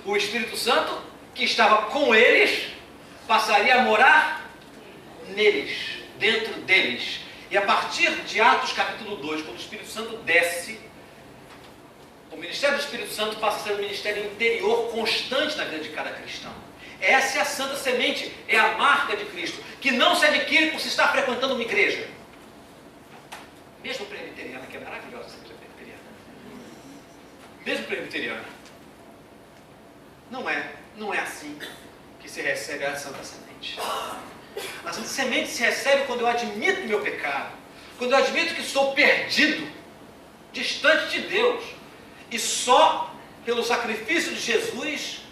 O Espírito Santo, que estava com eles, passaria a morar neles, dentro deles. E a partir de Atos capítulo 2, quando o Espírito Santo desce, o ministério do Espírito Santo passa a ser um ministério interior constante na vida de cada cristão. Essa é a santa semente, é a marca de Cristo, que não se adquire por se estar frequentando uma igreja. Mesmo presbiteriana, que é maravilhosa essa igreja presbiteriana. Mesmo presbiteriana. Não é assim que se recebe a santa semente. A santa semente se recebe quando eu admito meu pecado, quando eu admito que estou perdido, distante de Deus, e só pelo sacrifício de Jesus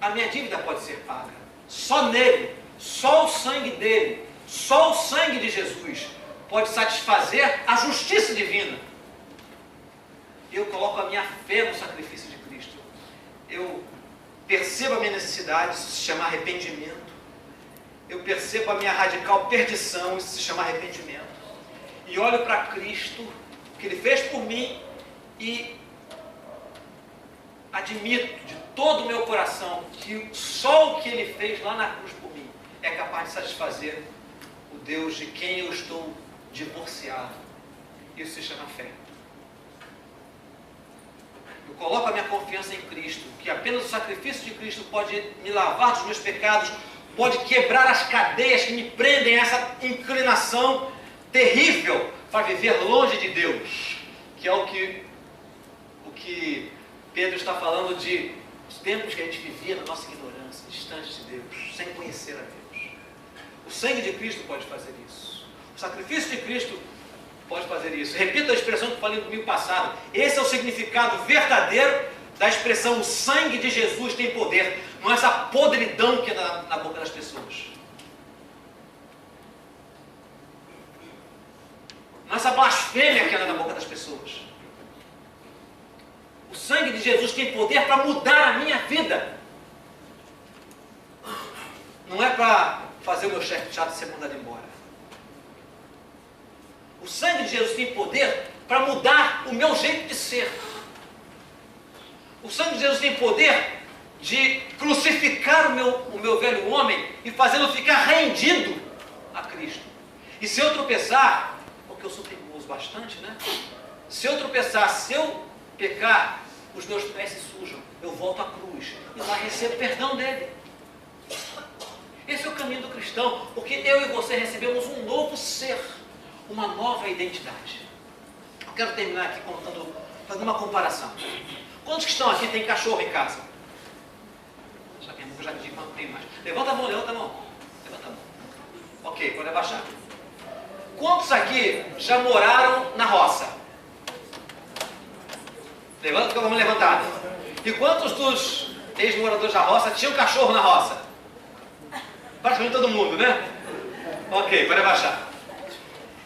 a minha dívida pode ser paga. Só nele, só o sangue dele, só o sangue de Jesus pode satisfazer a justiça divina. Eu coloco a minha fé no sacrifício de Cristo. Eu percebo a minha necessidade, isso se chama arrependimento. Eu percebo a minha radical perdição, isso se chama arrependimento. E olho para Cristo, o que Ele fez por mim, e admito de todo o meu coração que só o que Ele fez lá na cruz por mim é capaz de satisfazer o Deus de quem eu estou divorciado. Isso se chama fé. Eu coloco a minha confiança em Cristo, que apenas o sacrifício de Cristo pode me lavar dos meus pecados, pode quebrar as cadeias que me prendem a essa inclinação terrível para viver longe de Deus, que é o que Pedro está falando de os tempos que a gente vivia na nossa ignorância, distante de Deus, sem conhecer a Deus. O sangue de Cristo pode fazer isso. O sacrifício de Cristo pode fazer isso. Repito a expressão que eu falei no domingo passado. Esse é o significado verdadeiro da expressão: o sangue de Jesus tem poder. Não é essa podridão que é na boca das pessoas. Não é essa blasfêmia que anda na boca das pessoas. O sangue de Jesus tem poder para mudar a minha vida. Não é para fazer o meu chefe chato ser mandado embora. O sangue de Jesus tem poder para mudar o meu jeito de ser. O sangue de Jesus tem poder de crucificar o meu velho homem e fazê-lo ficar rendido a Cristo. E se eu tropeçar, porque eu sou teimoso bastante, né? Se eu tropeçar, se eu pecar, os meus pés se sujam, eu volto à cruz e lá recebo perdão dele. Esse é o caminho do cristão, porque eu e você recebemos um novo ser, uma nova identidade. Eu quero terminar aqui fazendo uma comparação. Quantos que estão aqui têm cachorro em casa? Já digo, não tem mais. Levanta a mão, levanta a mão. Levanta a mão. Ok, pode abaixar. Quantos aqui já moraram na roça? Levanta com a mão levantada. E quantos dos ex-moradores da roça tinham cachorro na roça? Praticamente todo mundo, né? Ok, pode abaixar.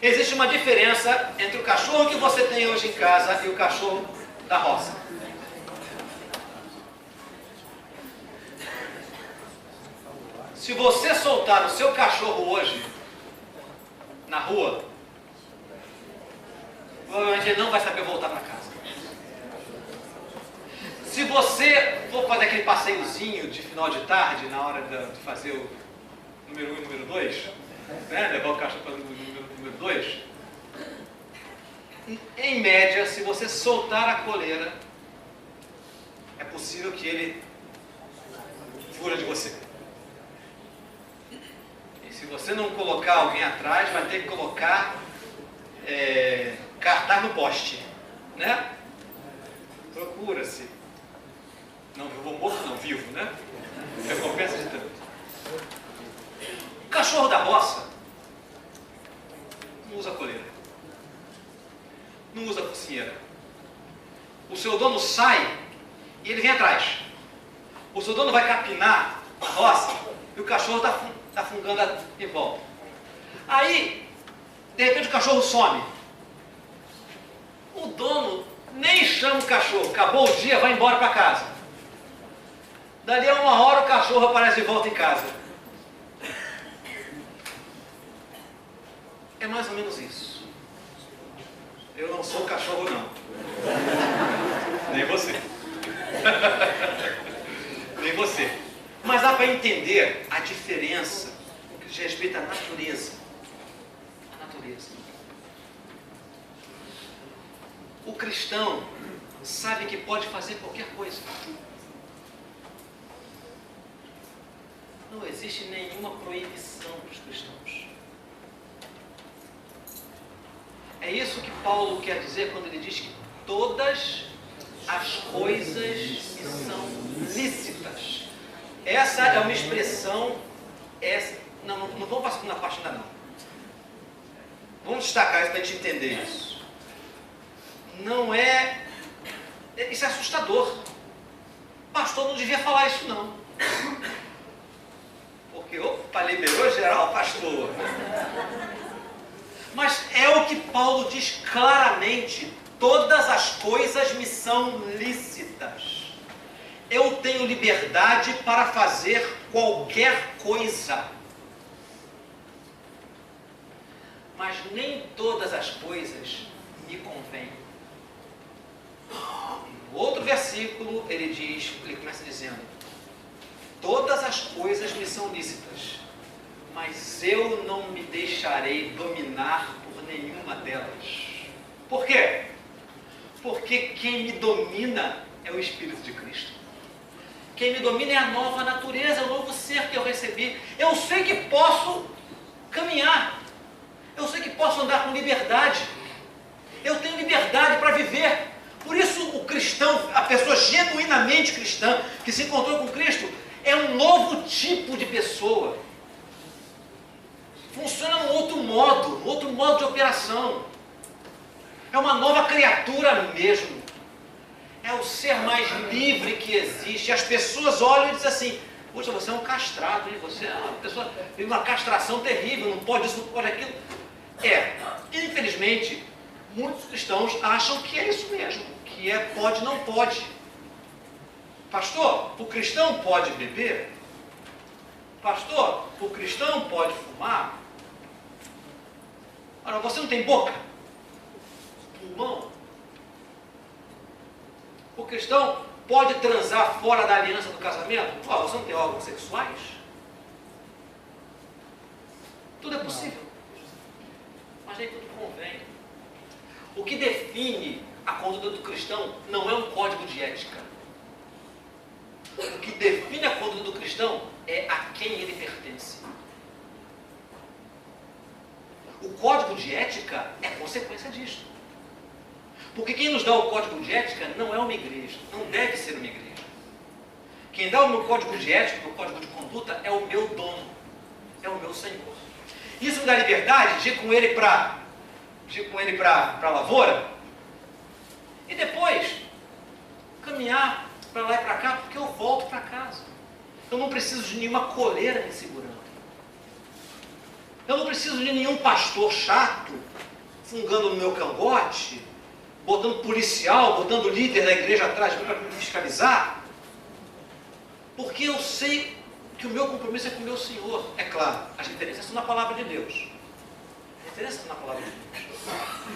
Existe uma diferença entre o cachorro que você tem hoje em casa e o cachorro da roça. Se você soltar o seu cachorro hoje na rua, provavelmente ele não vai saber voltar para casa. Se você for fazer aquele passeiozinho de final de tarde, na hora de fazer o número 1 e o número 2, né? Levar o cachorro para o número 2, em média, se você soltar a coleira, é possível que ele fura de você. E se você não colocar alguém atrás, vai ter que colocar cartaz no poste, né? Procura-se. Não vivo morto, não vivo, né? Recompensa de tanto. O cachorro da roça não usa coleira, não usa focinheira. O seu dono sai e ele vem atrás. O seu dono vai capinar a roça e o cachorro está fungando em volta. Aí, de repente, o cachorro some. O dono nem chama o cachorro, acabou o dia, vai embora para casa. Dali a uma hora o cachorro aparece de volta em casa. É mais ou menos isso. Eu não sou cachorro, não. Nem você. Nem você. Mas dá para entender a diferença no que diz respeito à natureza. A natureza. O cristão sabe que pode fazer qualquer coisa. Não existe nenhuma proibição para os cristãos. É isso que Paulo quer dizer quando ele diz que todas as coisas que são lícitas. Essa é uma expressão. Não vamos passar na parte ainda não. Vamos destacar isso para a gente entender isso. Não é. Isso é assustador. Pastor não devia falar isso não. Porque, opa, liberou geral, pastor. Mas é o que Paulo diz claramente: todas as coisas me são lícitas. Eu tenho liberdade para fazer qualquer coisa. Mas nem todas as coisas me convêm. No outro versículo ele começa dizendo: todas as coisas me são lícitas, mas eu não me deixarei dominar por nenhuma delas. Por quê? Porque quem me domina é o Espírito de Cristo. Quem me domina é a nova natureza, é o novo ser que eu recebi. Eu sei que posso caminhar. Eu sei que posso andar com liberdade. Eu tenho liberdade para viver. Por isso o cristão, a pessoa genuinamente cristã, que se encontrou com Cristo, é um novo tipo de pessoa. Funciona num outro modo de operação. É uma nova criatura mesmo. É o ser mais livre que existe. As pessoas olham e dizem assim: poxa, você é um castrado, hein? Você é uma pessoa, tem uma castração terrível, não pode isso, não pode aquilo. Infelizmente, muitos cristãos acham que é isso mesmo, que é pode, não pode. Pastor, o cristão pode beber? Pastor, o cristão pode fumar? Ora, você não tem boca? Pulmão? O cristão pode transar fora da aliança do casamento? Você não tem órgãos sexuais? Tudo é possível. Mas nem tudo convém. O que define a conduta do cristão não é um código de ética. O que define a conduta do cristão é a quem ele pertence. O código de ética é consequência disso. Porque quem nos dá o código de ética não é uma igreja, não deve ser uma igreja. Quem dá o meu código de ética, o meu código de conduta, é o meu dono, é o meu Senhor. Isso me dá liberdade de ir com ele para a lavoura e depois caminhar para lá e para cá, porque eu volto para casa. Eu não preciso de nenhuma coleira me segurando. Eu não preciso de nenhum pastor chato fungando no meu cangote, botando policial, botando líder da igreja atrás de mim para me fiscalizar, porque eu sei que o meu compromisso é com o meu Senhor. É claro, as diferenças são na palavra de Deus. As diferenças são na palavra de Deus.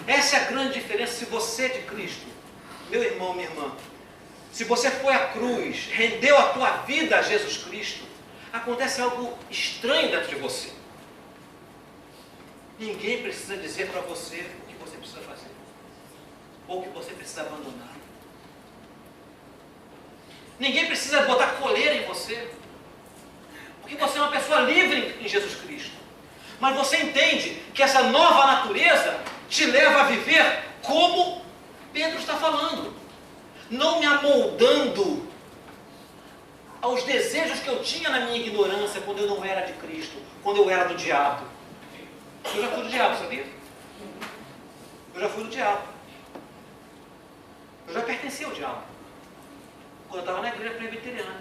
Essa é a grande diferença. Se você é de Cristo, meu irmão, minha irmã, se você foi à cruz, rendeu a tua vida a Jesus Cristo, acontece algo estranho dentro de você. Ninguém precisa dizer para você o que você precisa fazer, ou o que você precisa abandonar. Ninguém precisa botar coleira em você, porque você é uma pessoa livre em Jesus Cristo. Mas você entende que essa nova natureza te leva a viver como Pedro está falando, não me amoldando aos desejos que eu tinha na minha ignorância, quando eu não era de Cristo, quando eu era do diabo. Eu já fui do diabo, sabia? Eu já fui do diabo. Eu já pertenci ao diabo, quando eu estava na igreja presbiteriana.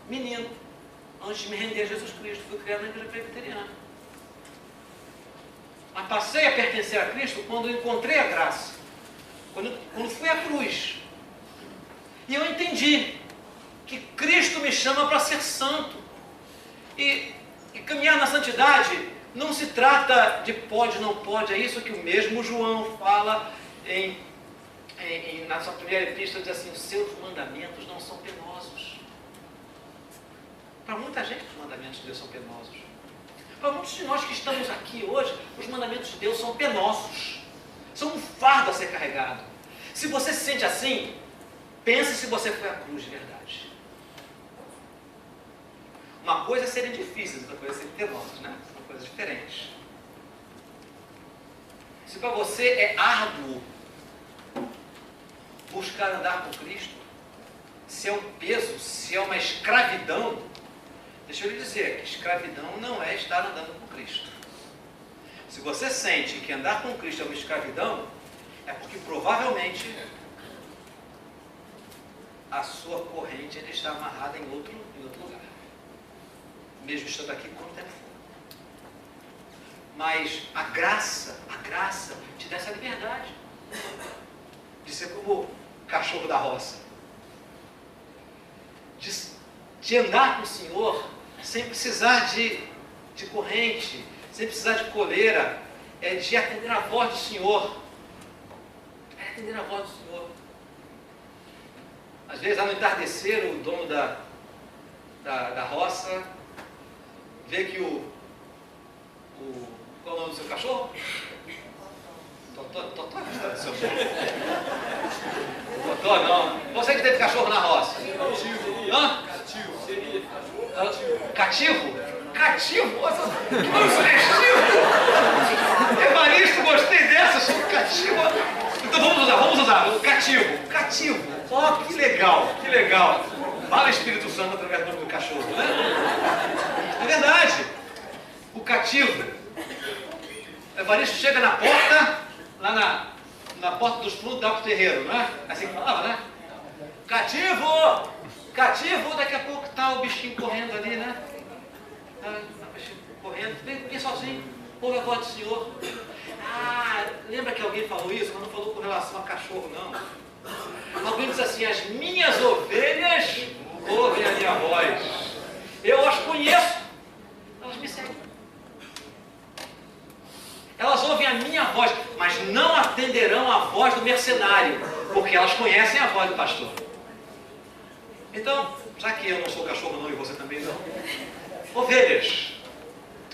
Menino, antes de me render a Jesus Cristo, fui criado na igreja presbiteriana. Mas passei a pertencer a Cristo quando eu encontrei a graça, quando fui à cruz. E eu entendi que Cristo me chama para ser santo. E caminhar na santidade não se trata de pode, não pode. É isso que o mesmo João fala na sua primeira epístola, diz assim: os seus mandamentos não são penosos. Para muita gente os mandamentos de Deus são penosos. Para muitos de nós que estamos aqui hoje, os mandamentos de Deus são penosos. São um fardo a ser carregado. Se você se sente assim, pense se você foi à cruz de verdade. Uma coisa é serem difíceis, outra coisa é serem penosos, né? São coisas diferentes. Se para você é árduo buscar andar com Cristo, se é um peso, se é uma escravidão, deixa eu lhe dizer que escravidão não é estar andando com Cristo. Se você sente que andar com Cristo é uma escravidão, é porque provavelmente a sua corrente ele está amarrada em outro lugar, mesmo estando aqui quanto tempo for. Mas a graça te dá essa liberdade de ser como cachorro da roça, de andar com o Senhor sem precisar de corrente, sem precisar de coleira, de atender a voz do Senhor. Atender a voz do Senhor. Às vezes, ao entardecer, o dono da roça vê que qual é o nome do seu cachorro? Totó. Totó é seu nome. Totó não. Você que teve cachorro na roça. Hã? Cativo? Cativo? Que nome sugestivo! Evaristo, gostei dessa, cativo. Então vamos usar. Cativo. Cativo. Ó, que legal, que legal. Fala Espírito Santo através do nome do cachorro, né? É verdade. O cativo. Evaristo chega na porta, lá na porta dos fundos do terreiro, né? Assim que falava, né? Cativo! Cativo, daqui a pouco tá o bichinho correndo ali, né? Tá o bichinho correndo, vem sozinho, ouve a voz do Senhor. Ah, lembra que alguém falou isso? Mas não falou com relação a cachorro, não. Alguém disse assim: as minhas ovelhas ouvem a minha voz. Eu as conheço, elas me seguem. Elas ouvem a minha voz, mas não atenderão a voz do mercenário, porque elas conhecem a voz do pastor. Então, já que eu não sou cachorro não e você também não, ovelhas.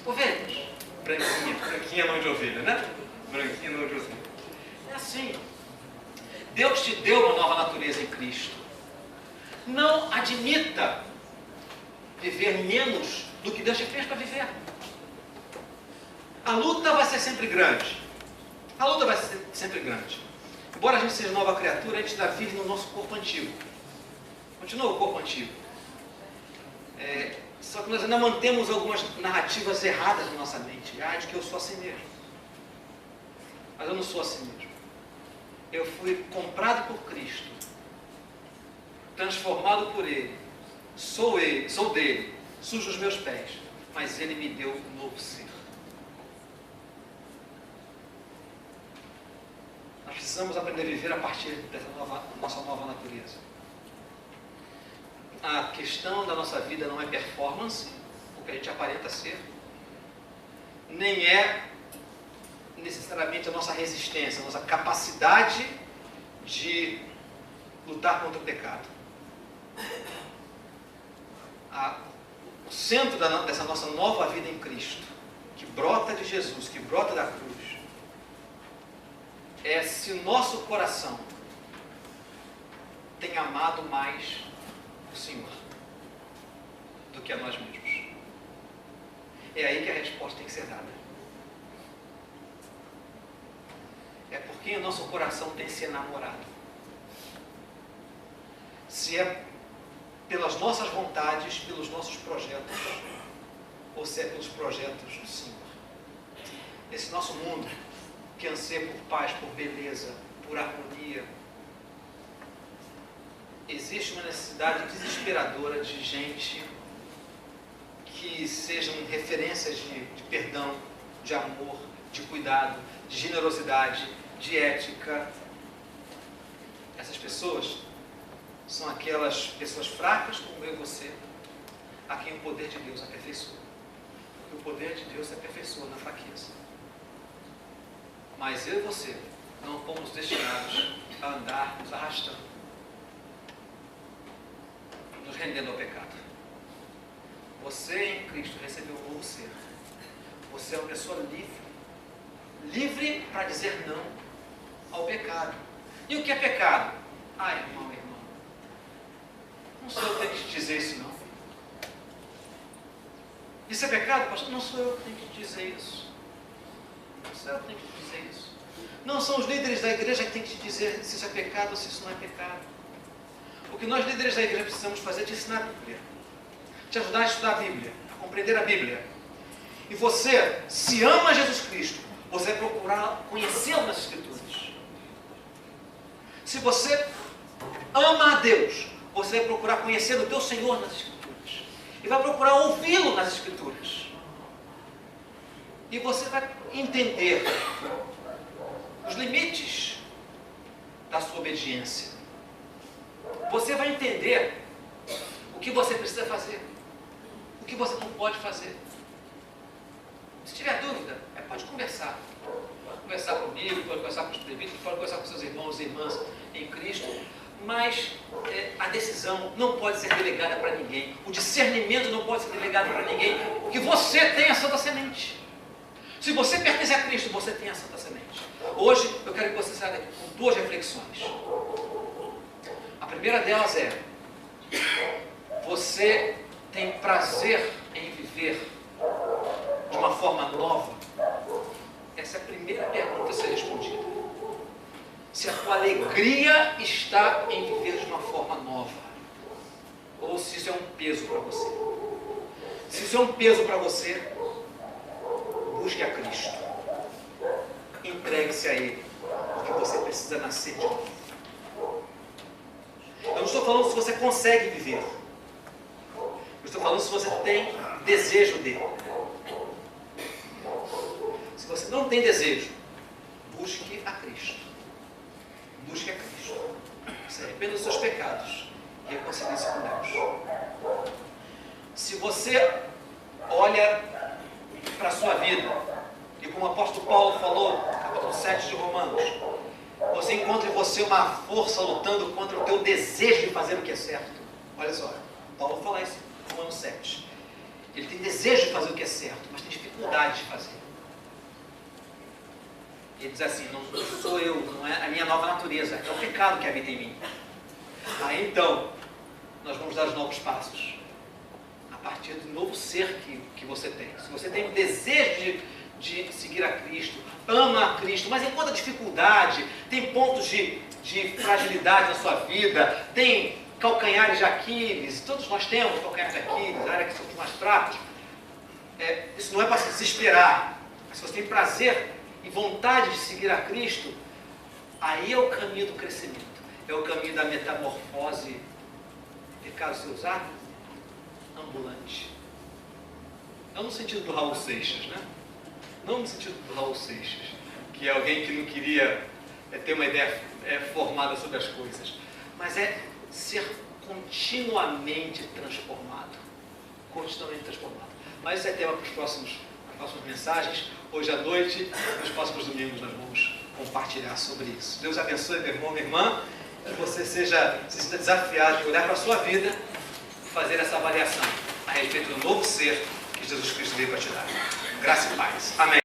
Ovelhas. Branquinha. Branquinha não de ovelha, né? Branquinha não de ovelha. É assim. Deus te deu uma nova natureza em Cristo. Não admita viver menos do que Deus te fez para viver. A luta vai ser sempre grande. A luta vai ser sempre grande. Embora a gente seja nova criatura, a gente ainda vive no nosso corpo antigo. Continua o corpo antigo. Só que nós ainda mantemos algumas narrativas erradas na nossa mente. De que eu sou assim mesmo. Mas eu não sou assim mesmo. Eu fui comprado por Cristo. Transformado por Ele. Sou dele. Sujo os meus pés. Mas Ele me deu um novo ser. Nós precisamos aprender a viver a partir dessa nossa nova natureza. A questão da nossa vida não é performance, o que a gente aparenta ser, nem é necessariamente a nossa resistência, a nossa capacidade de lutar contra o pecado. O centro dessa nossa nova vida em Cristo, que brota de Jesus, que brota da cruz, é se o nosso coração tem amado mais o Senhor do que a nós mesmos. É aí que a resposta tem que ser dada. É porque o nosso coração tem se enamorado. Se é pelas nossas vontades, pelos nossos projetos, ou se é pelos projetos do Senhor. Esse nosso mundo que anseia por paz, por beleza, por harmonia. Existe uma necessidade desesperadora de gente que sejam referências de perdão, de amor, de cuidado, de generosidade, de ética. Essas pessoas são aquelas pessoas fracas como eu e você, a quem o poder de Deus aperfeiçoa. Porque o poder de Deus se aperfeiçoa na fraqueza. Mas eu e você não fomos destinados a andar nos arrastando, nos rendendo ao pecado. Você em Cristo recebeu um novo ser. Você é uma pessoa livre. Livre para dizer não ao pecado. E o que é pecado? Irmão, não sou eu que tenho que te dizer isso não. Isso é pecado, pastor? Não sou eu que tenho que te dizer isso. Não sou eu que tenho que te dizer isso. Não são os líderes da igreja que têm que te dizer se isso é pecado ou se isso não é pecado. O que nós líderes da igreja precisamos fazer é te ensinar a Bíblia. Te ajudar a estudar a Bíblia, a compreender a Bíblia. E você, se ama Jesus Cristo, você vai procurar conhecê-lo nas Escrituras. Se você ama a Deus, você vai procurar conhecer o teu Senhor nas Escrituras. E vai procurar ouvi-lo nas Escrituras. E você vai entender os limites da sua obediência. Você vai entender o que você precisa fazer, o que você não pode fazer. Se tiver dúvida, pode conversar. Pode conversar comigo, pode conversar com os presbíteros, pode conversar com seus irmãos e irmãs em Cristo. Mas a decisão não pode ser delegada para ninguém. O discernimento não pode ser delegado para ninguém. Porque você tem a santa semente. Se você pertence a Cristo, você tem a Santa Semente. Hoje eu quero que você saia daqui com duas reflexões. A primeira delas é: você tem prazer em viver de uma forma nova? Essa é a primeira pergunta a ser respondida. Se a tua alegria está em viver de uma forma nova, ou se isso é um peso para você. Se isso é um peso para você, busque a Cristo. Entregue-se a Ele, porque você precisa nascer de novo. Eu não estou falando se você consegue viver. Eu estou falando se você tem desejo dele. Se você não tem desejo, busque a Cristo. Busque a Cristo. Se arrependa dos seus pecados e reconcilie-se com Deus. Se você olha para a sua vida, e como o apóstolo Paulo falou, capítulo 7 de Romanos, você encontra em você uma força lutando contra o teu desejo de fazer o que é certo. Olha só, Paulo fala isso em Romanos 7. Ele tem desejo de fazer o que é certo, mas tem dificuldade de fazer. Ele diz assim: não sou eu, não é a minha nova natureza, é o pecado que habita em mim. Aí então, nós vamos dar os novos passos, a partir do novo ser que você tem. Se você tem o desejo de seguir a Cristo, ama a Cristo, mas encontra dificuldade, tem pontos de fragilidade na sua vida, tem calcanhares de Aquiles, todos nós temos calcanhares de Aquiles, a área que somos mais fracos. Isso não é para se desesperar, mas se você tem prazer e vontade de seguir a Cristo, aí é o caminho do crescimento, é o caminho da metamorfose, pecado se usar, ambulante. Não no sentido do Raul Seixas, né? Não no sentido do Raul Seixas, que é alguém que não queria ter uma ideia formada sobre as coisas, mas é ser continuamente transformado. Continuamente transformado. Mas isso é tema para as próximas mensagens. Hoje à noite, nos próximos domingos, nós vamos compartilhar sobre isso. Deus abençoe, meu irmão, minha irmã, que você seja desafiado de olhar para a sua vida e fazer essa avaliação a respeito do novo ser que Jesus Cristo veio para te dar. Graça e paz. Amém.